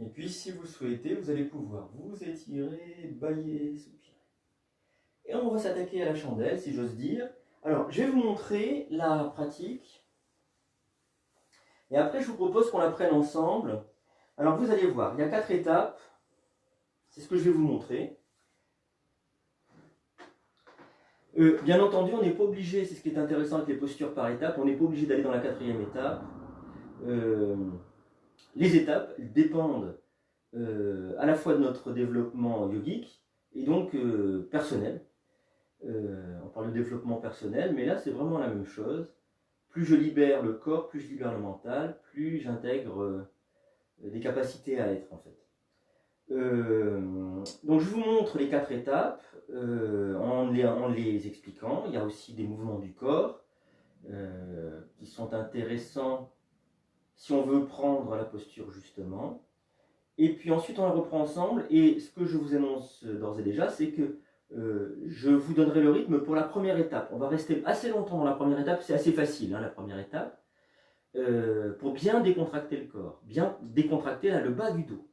Et puis, si vous le souhaitez, vous allez pouvoir vous étirer, bâiller, soupirer. Et on va s'attaquer à la chandelle, si j'ose dire. Alors, je vais vous montrer la pratique. Et après, je vous propose qu'on la prenne ensemble. Alors, vous allez voir, il y a 4 étapes. C'est ce que je vais vous montrer. Bien entendu, on n'est pas obligé, c'est ce qui est intéressant avec les postures par étapes, on n'est pas obligé d'aller dans la 4e étape. Les étapes dépendent à la fois de notre développement yogique et donc personnel. On parle de développement personnel, mais là c'est vraiment la même chose. Plus je libère le corps, plus je libère le mental, plus j'intègre des capacités à être en fait. Donc je vous montre les 4 étapes en les expliquant. Il y a aussi des mouvements du corps qui sont intéressants si on veut prendre la posture justement. Et puis ensuite on la reprend ensemble, et ce que je vous annonce d'ores et déjà, c'est que je vous donnerai le rythme pour la première étape. On va rester assez longtemps dans la première étape, c'est assez facile hein, la première étape, pour bien décontracter le corps, bien décontracter là, le bas du dos.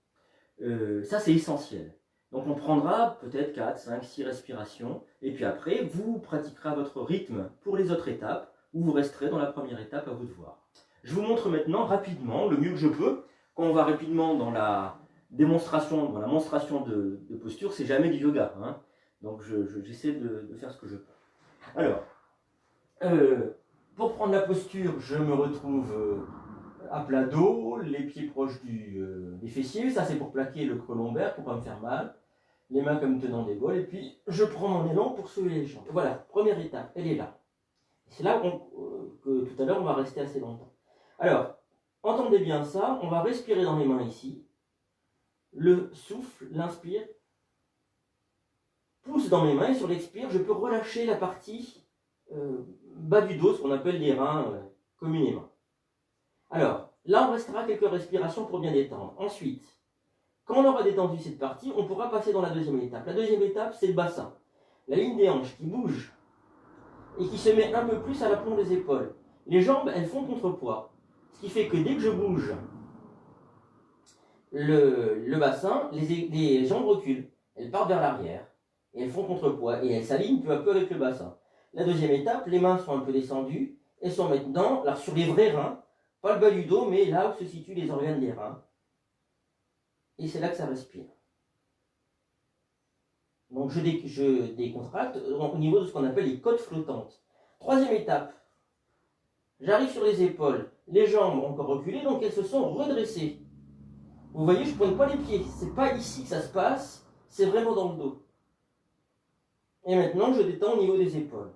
Ça c'est essentiel. Donc on prendra peut-être 4, 5, 6 respirations, et puis après vous pratiquerez à votre rythme pour les autres étapes, ou vous resterez dans la première étape, à vous de voir. Je vous montre maintenant rapidement, le mieux que je peux. Quand on va rapidement dans la démonstration, dans la monstration de posture, c'est jamais du yoga. Hein. Donc j'essaie de faire ce que je peux. Alors, pour prendre la posture, je me retrouve à plat dos, les pieds proches des fessiers. Ça c'est pour plaquer le creux lombaire, pour ne pas me faire mal. Les mains comme tenant des bols. Et puis je prends mon élan pour soulever les jambes. Voilà, première étape, elle est là. C'est là que tout à l'heure on va rester assez longtemps. Alors, entendez bien ça, on va respirer dans les mains ici. Le souffle, l'inspire, pousse dans mes mains, et sur l'expire, je peux relâcher la partie bas du dos, ce qu'on appelle les reins communément. Alors, là on restera quelques respirations pour bien détendre. Ensuite, quand on aura détendu cette partie, on pourra passer dans la deuxième étape. La deuxième étape, c'est le bassin. La ligne des hanches qui bouge et qui se met un peu plus à l'aplomb des épaules. Les jambes, elles font contrepoids. Ce qui fait que dès que je bouge le bassin, les jambes reculent. Elles partent vers l'arrière. Et elles font contrepoids. Et elles s'alignent peu à peu avec le bassin. La deuxième étape, les mains sont un peu descendues. Elles sont maintenant là, sur les vrais reins. Pas le bas du dos, mais là où se situent les organes des reins. Et c'est là que ça respire. Donc je décontracte au niveau de ce qu'on appelle les côtes flottantes. Troisième étape. J'arrive sur les épaules. Les jambes ont encore reculé, donc elles se sont redressées. Vous voyez, je ne pointe pas les pieds. C'est pas ici que ça se passe, c'est vraiment dans le dos. Et maintenant, je détends au niveau des épaules.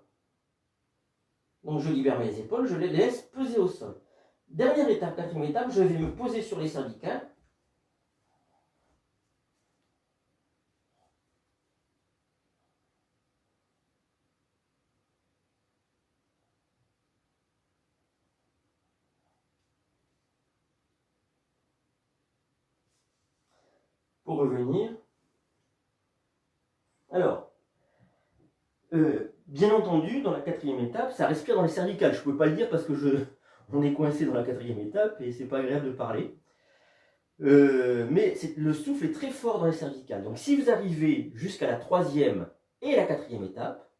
Donc je libère mes épaules, je les laisse peser au sol. Dernière étape, quatrième étape, je vais me poser sur les cervicales. Pour revenir. Alors, bien entendu, dans la quatrième étape, ça respire dans les cervicales. Je ne peux pas le dire parce que on est coincé dans la quatrième étape et c'est pas agréable de parler. Mais le souffle est très fort dans les cervicales. Donc si vous arrivez jusqu'à la troisième et la quatrième étape,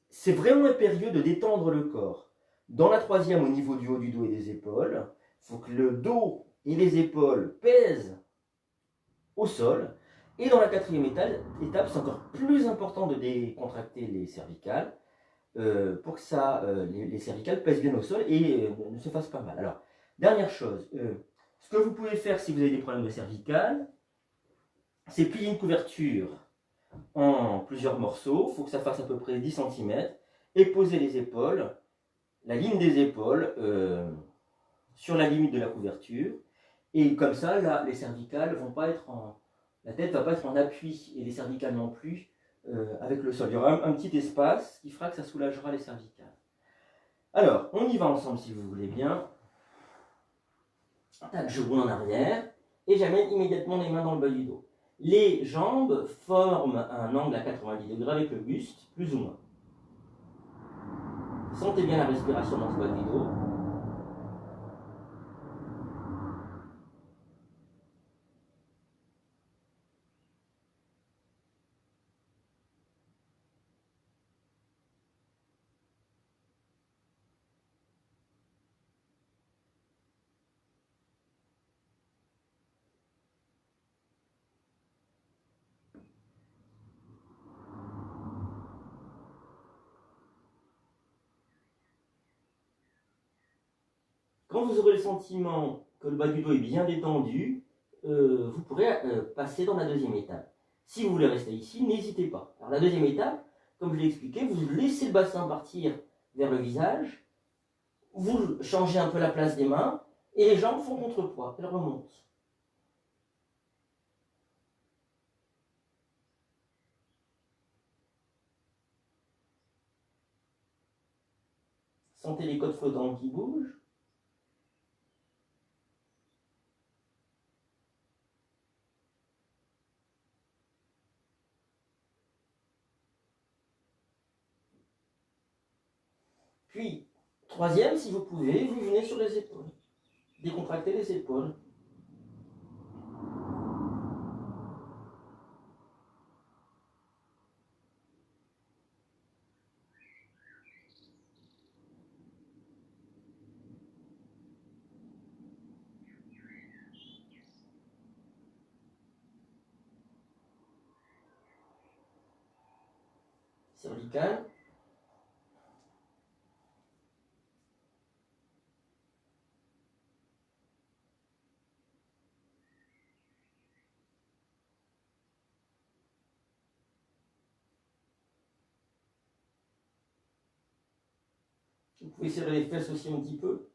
c'est vraiment impérieux de détendre le corps. Dans la troisième, au niveau du haut du dos et des épaules, il faut que le dos et les épaules pèsent au sol. Et dans la quatrième étape, c'est encore plus important de décontracter les cervicales pour que les cervicales pèsent bien au sol et ne se fassent pas mal. Alors, dernière chose, ce que vous pouvez faire si vous avez des problèmes de cervicales, c'est plier une couverture en plusieurs morceaux, il faut que ça fasse à peu près 10 cm, et poser les épaules, la ligne des épaules, sur la limite de la couverture, et comme ça, là, les cervicales vont pas être la tête va pas être en appui, et les cervicales non plus, avec le sol. Il y aura un petit espace qui fera que ça soulagera les cervicales. Alors, on y va ensemble si vous voulez bien. Tac, je roule en arrière, et j'amène immédiatement les mains dans le bas du dos. Les jambes forment un angle à 90 degrés avec le buste, plus ou moins. Sentez bien la respiration dans ce bas du dos. Quand vous aurez le sentiment que le bas du dos est bien détendu, vous pourrez passer dans la deuxième étape. Si vous voulez rester ici, n'hésitez pas. Alors la deuxième étape, comme je l'ai expliqué, vous laissez le bassin partir vers le visage, vous changez un peu la place des mains, et les jambes font contrepoids, elles remontent. Sentez les côtes flottantes qui bougent. Puis, troisième, si vous pouvez, vous venez sur les épaules. Décontractez les épaules. Cervicales. Vous pouvez serrer les fesses aussi un petit peu.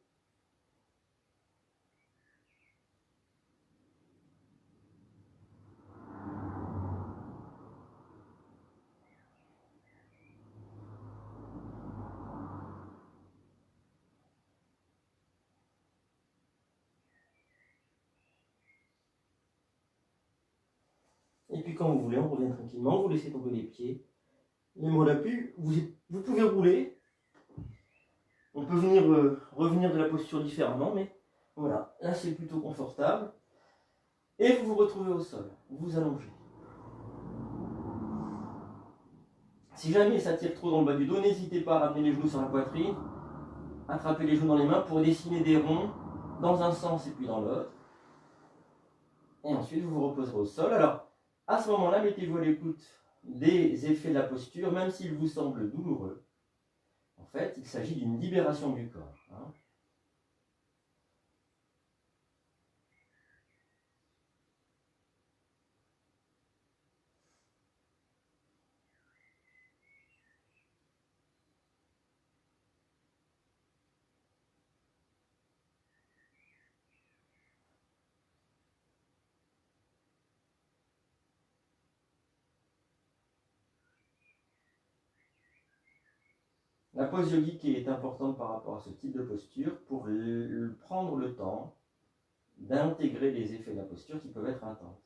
Et puis quand vous voulez, on revient tranquillement, vous laissez tomber les pieds. Les mots d'appui, vous pouvez rouler. On peut venir revenir de la posture différemment, mais voilà, là c'est plutôt confortable. Et vous vous retrouvez au sol, vous vous allongez. Si jamais ça tire trop dans le bas du dos, n'hésitez pas à ramener les genoux sur la poitrine, attraper les genoux dans les mains pour dessiner des ronds dans un sens et puis dans l'autre. Et ensuite, vous vous reposerez au sol. Alors, à ce moment-là, mettez-vous à l'écoute des effets de la posture, même s'ils vous semblent douloureux. En fait, il s'agit d'une libération du corps. La pose yogique est importante par rapport à ce type de posture pour prendre le temps d'intégrer les effets de la posture qui peuvent être intenses.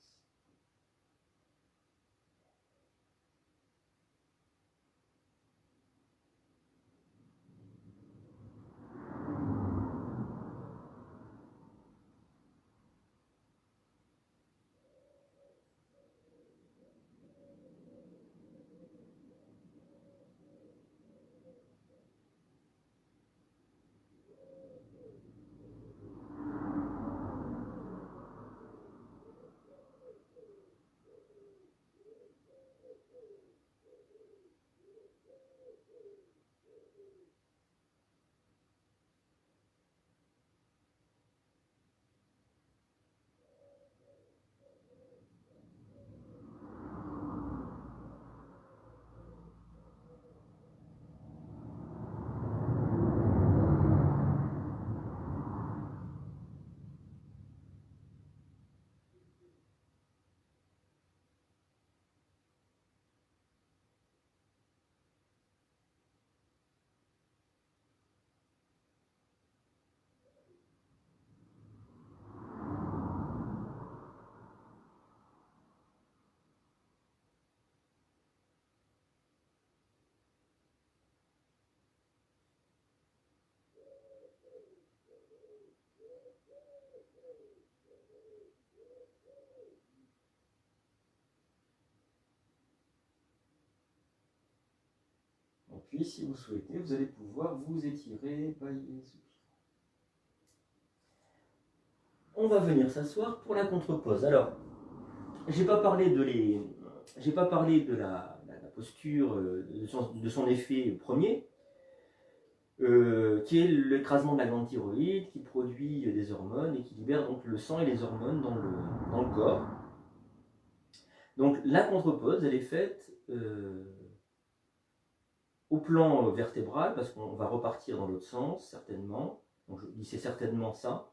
puis, si vous souhaitez, vous allez pouvoir vous étirer, bailler, soupirer. On va venir s'asseoir pour la contre-pose. Alors, j'ai pas parlé de la posture, de son effet premier, qui est l'écrasement de la glande thyroïde, qui produit des hormones et qui libère donc le sang et les hormones dans le corps. Donc la contre-pose, elle est faite au plan vertébral, parce qu'on va repartir dans l'autre sens, certainement. Donc je dis c'est certainement ça.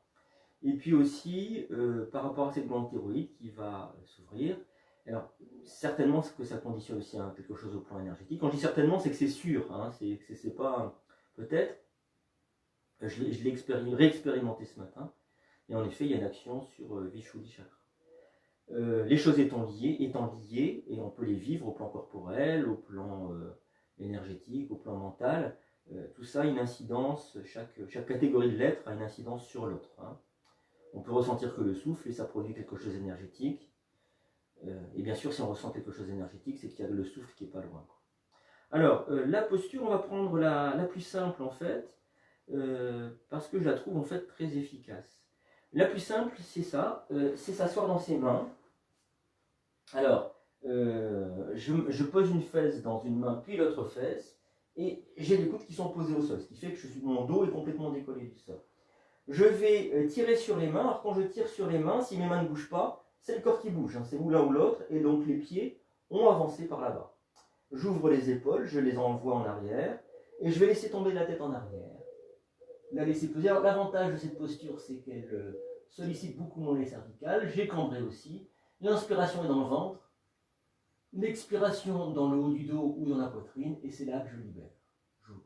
Et puis aussi, par rapport à cette glande thyroïde qui va s'ouvrir, alors certainement que ça conditionne aussi quelque chose au plan énergétique. Quand je dis certainement, c'est que c'est sûr, hein, c'est pas peut-être. Je l'ai réexpérimenté ce matin, et en effet, il y a une action sur Vishuddhi Chakra. Les choses étant liées, et on peut les vivre au plan corporel, au plan énergétique, au plan mental, tout ça a une incidence, chaque catégorie de l'être a une incidence sur l'autre. Hein. On peut ressentir que le souffle, et ça produit quelque chose d'énergétique. Et bien sûr, si on ressent quelque chose d'énergétique, c'est qu'il y a le souffle qui n'est pas loin. Quoi. Alors, la posture, on va prendre la plus simple en fait, parce que je la trouve en fait très efficace. La plus simple, c'est ça, c'est s'asseoir dans ses mains. Alors, je pose une fesse dans une main, puis l'autre fesse, et j'ai les coudes qui sont posés au sol, ce qui fait que mon dos est complètement décollé du sol. Je vais tirer sur les mains. Alors quand je tire sur les mains, si mes mains ne bougent pas, c'est le corps qui bouge, hein, c'est ou l'un ou l'autre, et donc les pieds ont avancé par là-bas. J'ouvre les épaules, je les envoie en arrière, et je vais laisser tomber la tête en arrière. La laisser poser. Alors l'avantage de cette posture, c'est qu'elle sollicite beaucoup moins les cervicales. J'ai cambré aussi. L'inspiration est dans le ventre, l'expiration dans le haut du dos ou dans la poitrine, et c'est là que je libère. J'ouvre.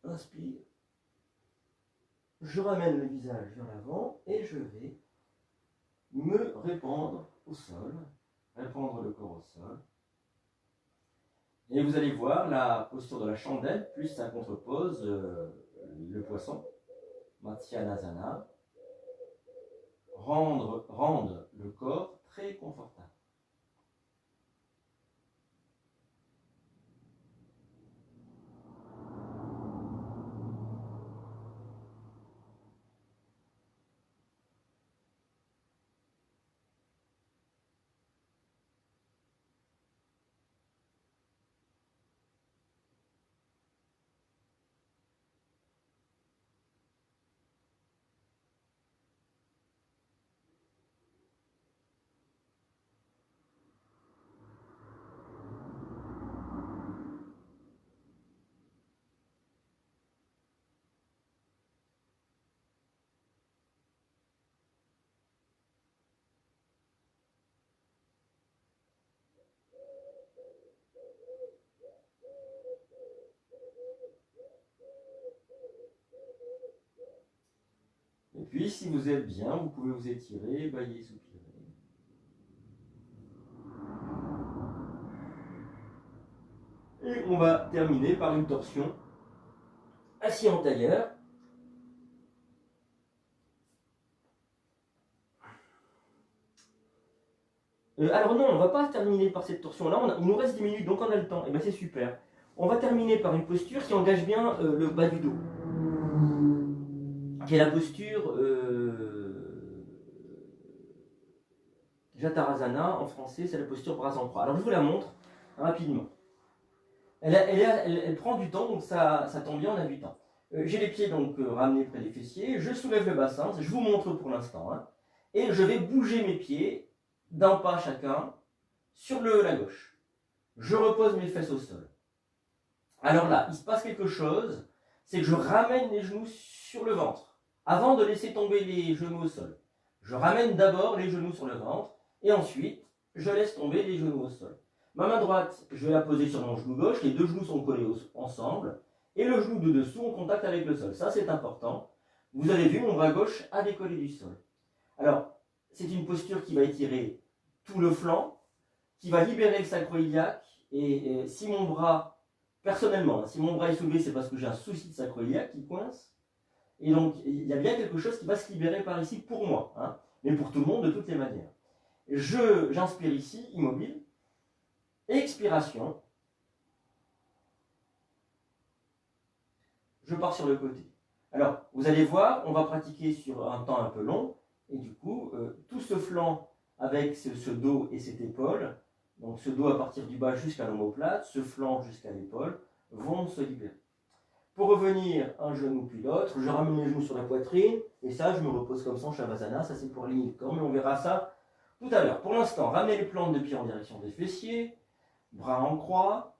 Inspire. Je ramène le visage vers l'avant et je vais me répandre au sol, répandre le corps au sol. Et vous allez voir la posture de la chandelle, plus sa contre-pose, le poisson, Matsyanasana, rendre le corps très confortable. Et puis, si vous êtes bien, vous pouvez vous étirer, bailler, soupirer. Et on va terminer par une torsion assis en tailleur. Alors non, on ne va pas terminer par cette torsion-là, il nous reste 10 minutes, donc on a le temps, et bien c'est super. On va terminer par une posture qui engage bien le bas du dos, qui est la posture Jatarasana, en français c'est la posture bras en croix. Alors je vous la montre rapidement. Elle prend du temps, donc ça tombe bien, on a du temps. J'ai les pieds donc ramenés près des fessiers, je soulève le bassin, je vous montre pour l'instant, hein, et je vais bouger mes pieds d'un pas chacun sur la gauche. Je repose mes fesses au sol. Alors là, il se passe quelque chose, c'est que je ramène les genoux sur le ventre, avant de laisser tomber les genoux au sol. Je ramène d'abord les genoux sur le ventre, et ensuite, je laisse tomber les genoux au sol. Ma main droite, je vais la poser sur mon genou gauche, les deux genoux sont collés ensemble, et le genou de dessous en contact avec le sol. Ça, c'est important. Vous avez vu, mon bras gauche a décollé du sol. Alors, c'est une posture qui va étirer tout le flanc, qui va libérer le sacro-iliaque. Et si mon bras, personnellement, si mon bras est soulevé, c'est parce que j'ai un souci de sacro-iliaque qui coince. Et donc, il y a bien quelque chose qui va se libérer par ici pour moi, hein, mais pour tout le monde de toutes les manières. J'inspire ici, immobile. Expiration. Je pars sur le côté. Alors, vous allez voir, on va pratiquer sur un temps un peu long. Et du coup, tout ce flanc avec ce dos et cette épaule, donc ce dos à partir du bas jusqu'à l'omoplate, ce flanc jusqu'à l'épaule, vont se libérer. Pour revenir, un genou puis l'autre, je ramène les genoux sur la poitrine, et ça, je me repose comme ça en Shavasana, ça c'est pour aligner le corps, mais on verra ça tout à l'heure. Pour l'instant, ramenez les plantes de pied en direction des fessiers, bras en croix,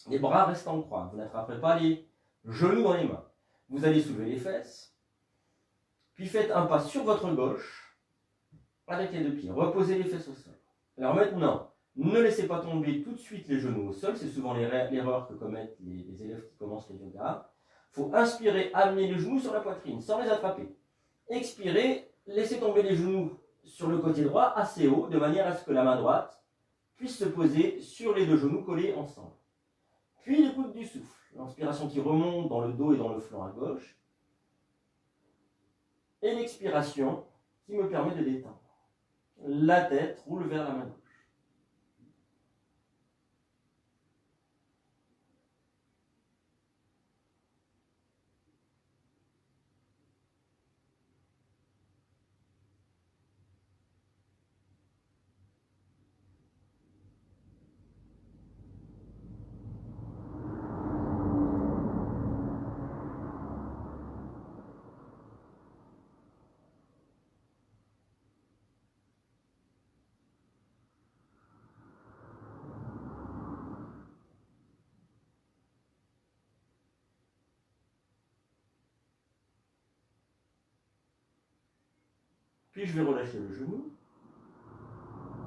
les bras restent en croix, vous n'attraperez pas les genoux dans les mains. Vous allez soulever les fesses, puis faites un pas sur votre gauche, avec les deux pieds, reposez les fesses au sol. Alors maintenant, ne laissez pas tomber tout de suite les genoux au sol, c'est souvent l'erreur que commettent les élèves qui commencent le yoga. Il faut inspirer, amener les genoux sur la poitrine, sans les attraper. Expirez, laissez tomber les genoux sur le côté droit, assez haut, de manière à ce que la main droite puisse se poser sur les deux genoux collés ensemble. Puis l'écoute du souffle, l'inspiration qui remonte dans le dos et dans le flanc à gauche, et l'expiration qui me permet de détendre. La tête roule vers la main gauche. Puis je vais relâcher le genou,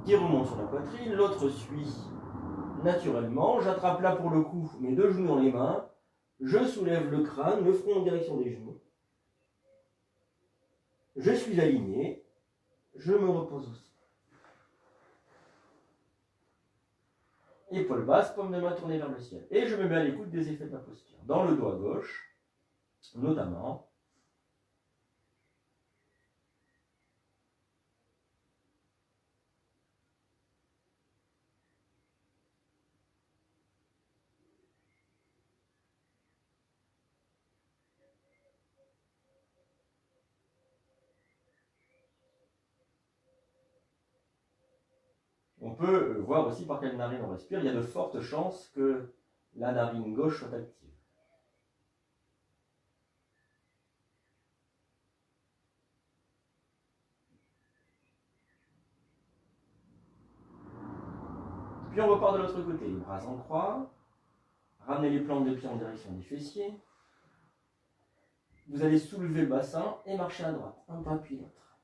qui remonte sur la poitrine, l'autre suit naturellement. J'attrape là pour le coup mes deux genoux dans les mains, je soulève le crâne, le front en direction des genoux. Je suis aligné, je me repose au sol. Épaule basse, paume de main tournée vers le ciel. Et je me mets à l'écoute des effets de ma posture. Dans le dos à gauche, notamment. On peut voir aussi par quelle narine on respire. Il y a de fortes chances que la narine gauche soit active. Puis on repart de l'autre côté, les bras en croix. Ramenez les plantes de pied en direction des fessiers. Vous allez soulever le bassin et marcher à droite, un pas puis l'autre.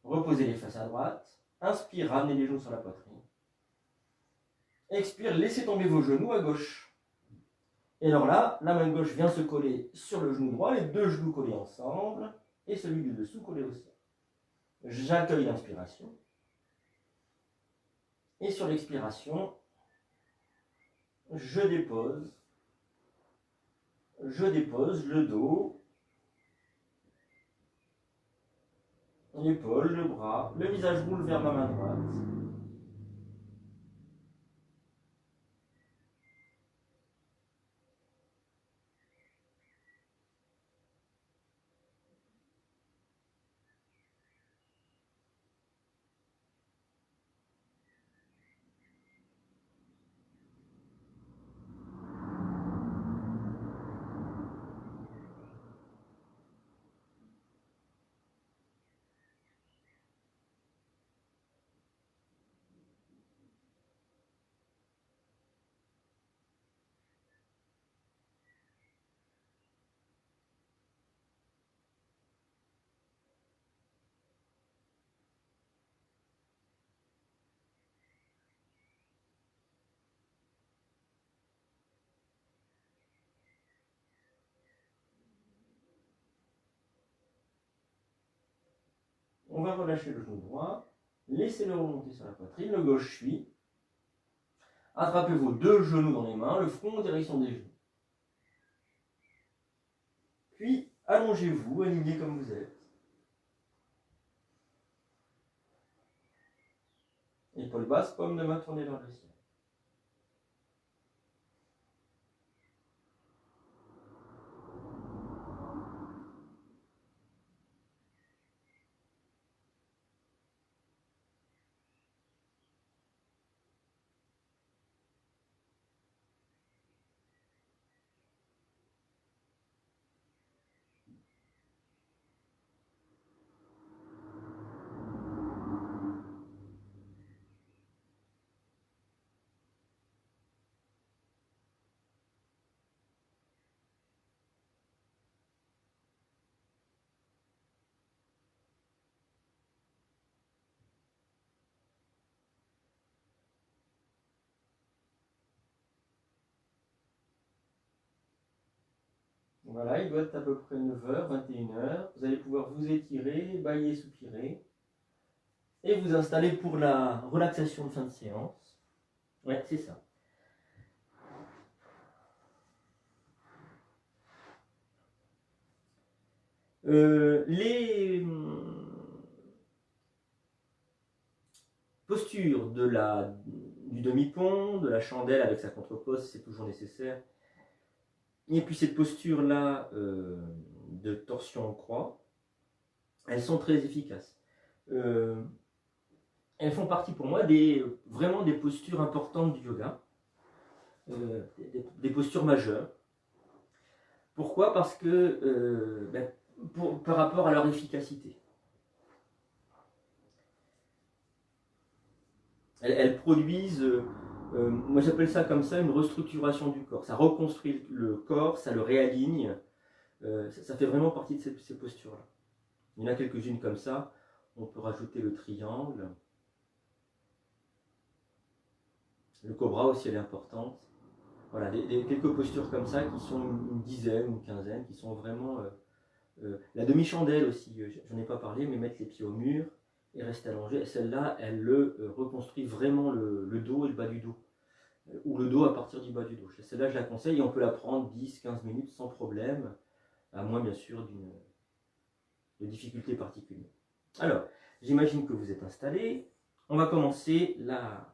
Reposez les fesses à droite. Inspire, ramenez les genoux sur la poitrine. Expire, laissez tomber vos genoux à gauche. Et alors là, la main gauche vient se coller sur le genou droit, les deux genoux collés ensemble, et celui du dessous collé au sol. J'accueille l'inspiration. Et sur l'expiration, je dépose le dos, l'épaule, le bras, le visage roule vers ma main droite. On va relâcher le genou droit. Laissez-le remonter sur la poitrine, le gauche suit. Attrapez vos deux genoux dans les mains, le front en direction des genoux. Puis, allongez-vous, alignez comme vous êtes. Épaules basses, paume de main tournée vers le ciel. Voilà, il doit être à peu près 9h, 21h. Vous allez pouvoir vous étirer, bâiller, soupirer. Et vous installer pour la relaxation de fin de séance. Ouais, c'est ça. Les postures du demi-pont, de la chandelle avec sa contreposte, c'est toujours nécessaire. Et puis cette posture-là de torsion en croix, elles sont très efficaces. Elles font partie pour moi vraiment des postures importantes du yoga, des postures majeures. Pourquoi? Parce que par rapport à leur efficacité. Elles produisent, moi j'appelle ça comme ça, une restructuration du corps. Ça reconstruit le corps, ça le réaligne. Ça fait vraiment partie de ces postures-là. Il y en a quelques-unes comme ça. On peut rajouter le triangle. Le cobra aussi, elle est importante. Voilà, quelques postures comme ça qui sont une dizaine, une quinzaine, qui sont vraiment... la demi-chandelle aussi, j'en ai pas parlé, mais mettre les pieds au mur et rester allongé. Celle-là, elle reconstruit vraiment le dos et le bas du dos. Ou le dos à partir du bas du dos. Celle-là, je la conseille et on peut la prendre 10-15 minutes sans problème, à moins bien sûr de difficultés particulières. Alors, j'imagine que vous êtes installé. On va commencer la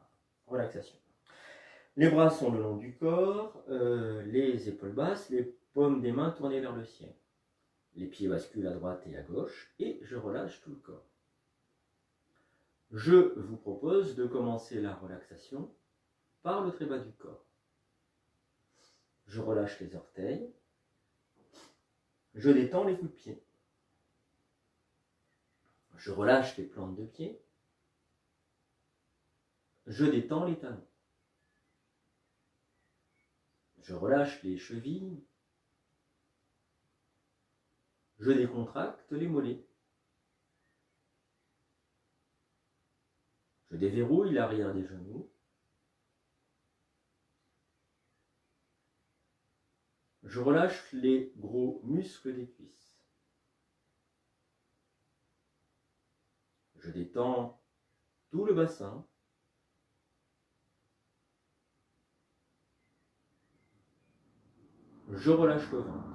relaxation. Les bras sont le long du corps, les épaules basses, les paumes des mains tournées vers le ciel. Les pieds basculent à droite et à gauche et je relâche tout le corps. Je vous propose de commencer la relaxation par le très bas du corps. Je relâche les orteils. Je détends les coups de pied. Je relâche les plantes de pied. Je détends les talons. Je relâche les chevilles. Je décontracte les mollets. Je déverrouille l'arrière des genoux. Je relâche les gros muscles des cuisses. Je détends tout le bassin. Je relâche le ventre.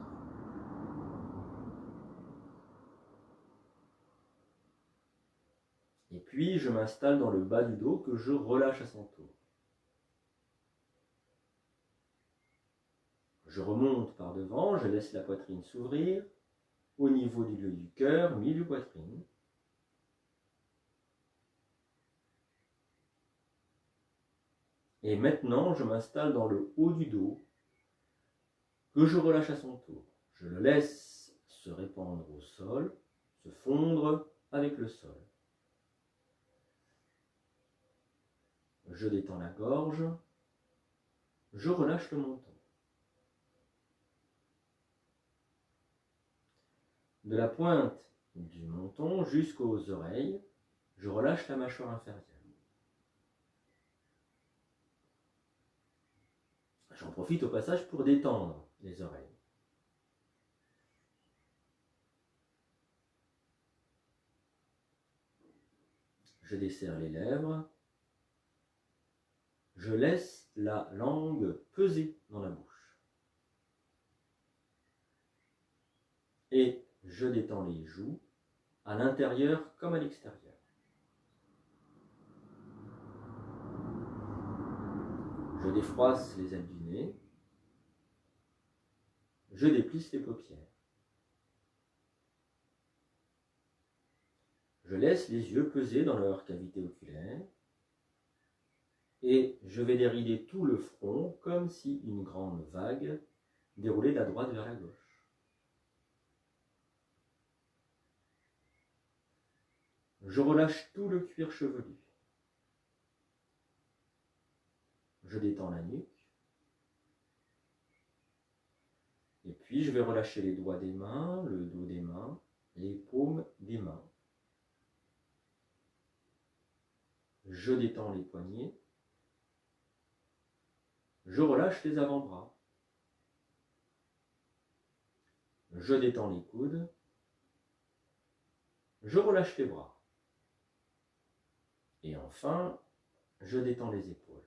Et puis, je m'installe dans le bas du dos que je relâche à son tour. Je remonte par devant, je laisse la poitrine s'ouvrir au niveau du lieu du cœur, milieu poitrine. Et maintenant, je m'installe dans le haut du dos que je relâche à son tour. Je le laisse se répandre au sol, se fondre avec le sol. Je détends la gorge, je relâche le menton. De la pointe du menton jusqu'aux oreilles, je relâche la mâchoire inférieure. J'en profite au passage pour détendre les oreilles. Je desserre les lèvres. Je laisse la langue peser dans la bouche. Et je détends les joues, à l'intérieur comme à l'extérieur. Je défroisse les ailes du nez. Je déplisse les paupières. Je laisse les yeux peser dans leur cavité oculaire. Et je vais dérider tout le front comme si une grande vague déroulait de la droite vers la gauche. Je relâche tout le cuir chevelu. Je détends la nuque. Et puis je vais relâcher les doigts des mains, le dos des mains, les paumes des mains. Je détends les poignets. Je relâche les avant-bras. Je détends les coudes. Je relâche les bras. Et enfin, je détends les épaules.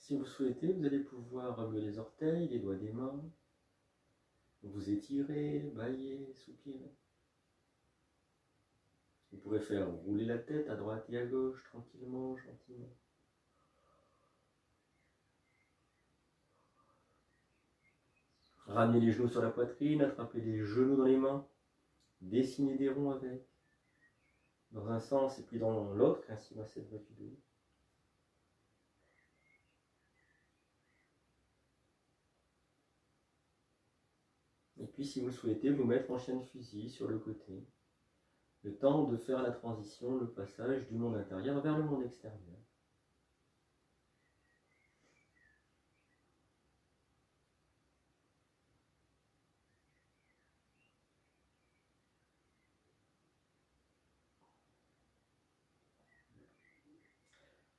Si vous souhaitez, vous allez pouvoir remuer les orteils, les doigts des mains, vous étirer, bâiller, soupirer. Vous pourrez faire rouler la tête à droite et à gauche, tranquillement, gentiment. Ramener les genoux sur la poitrine, attraper les genoux dans les mains, dessiner des ronds avec, dans un sens et puis dans l'autre, ainsi dans cette voie du dos. Et puis si vous le souhaitez, vous mettre en chien de fusil sur le côté, le temps de faire la transition, le passage du monde intérieur vers le monde extérieur.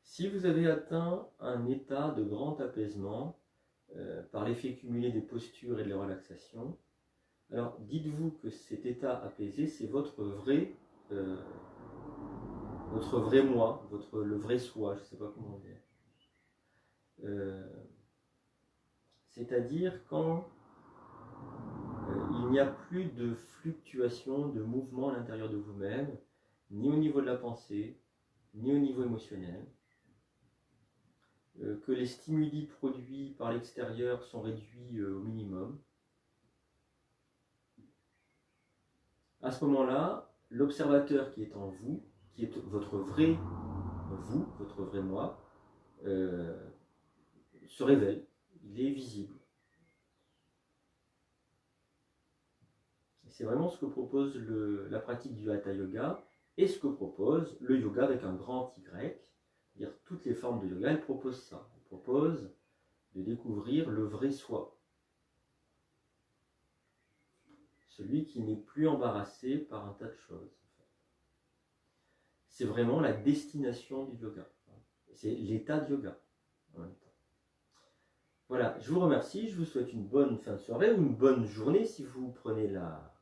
Si vous avez atteint un état de grand apaisement par l'effet cumulé des postures et de la relaxation, alors dites-vous que cet état apaisé, c'est votre vrai moi, le vrai soi, je ne sais pas comment dire. C'est-à-dire quand il n'y a plus de fluctuation, de mouvement à l'intérieur de vous-même, ni au niveau de la pensée, ni au niveau émotionnel, que les stimuli produits par l'extérieur sont réduits au minimum. À ce moment-là, l'observateur qui est en vous, qui est votre vrai vous, votre vrai moi, se révèle, il est visible. C'est vraiment ce que propose la pratique du Hatha Yoga et ce que propose le yoga avec un grand Y. C'est-à-dire toutes les formes de yoga, elles proposent ça. Elles proposent de découvrir le vrai soi. Celui qui n'est plus embarrassé par un tas de choses. C'est vraiment la destination du yoga. C'est l'état de yoga en même temps. Voilà, je vous remercie, je vous souhaite une bonne fin de soirée ou une bonne journée si vous prenez la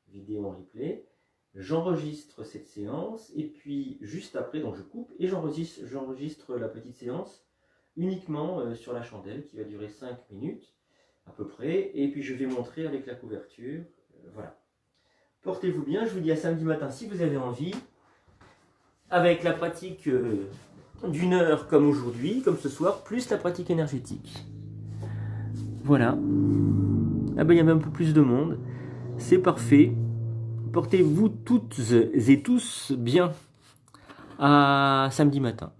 vidéo en replay. J'enregistre cette séance et puis juste après, donc je coupe et j'enregistre la petite séance uniquement sur la chandelle qui va durer 5 minutes à peu près et puis je vais montrer avec la couverture. Voilà. Portez-vous bien, je vous dis à samedi matin si vous avez envie avec la pratique d'une heure comme aujourd'hui, comme ce soir, plus la pratique énergétique. Voilà. Ah ben il y avait un peu plus de monde. C'est parfait. Portez-vous toutes et tous bien à samedi matin.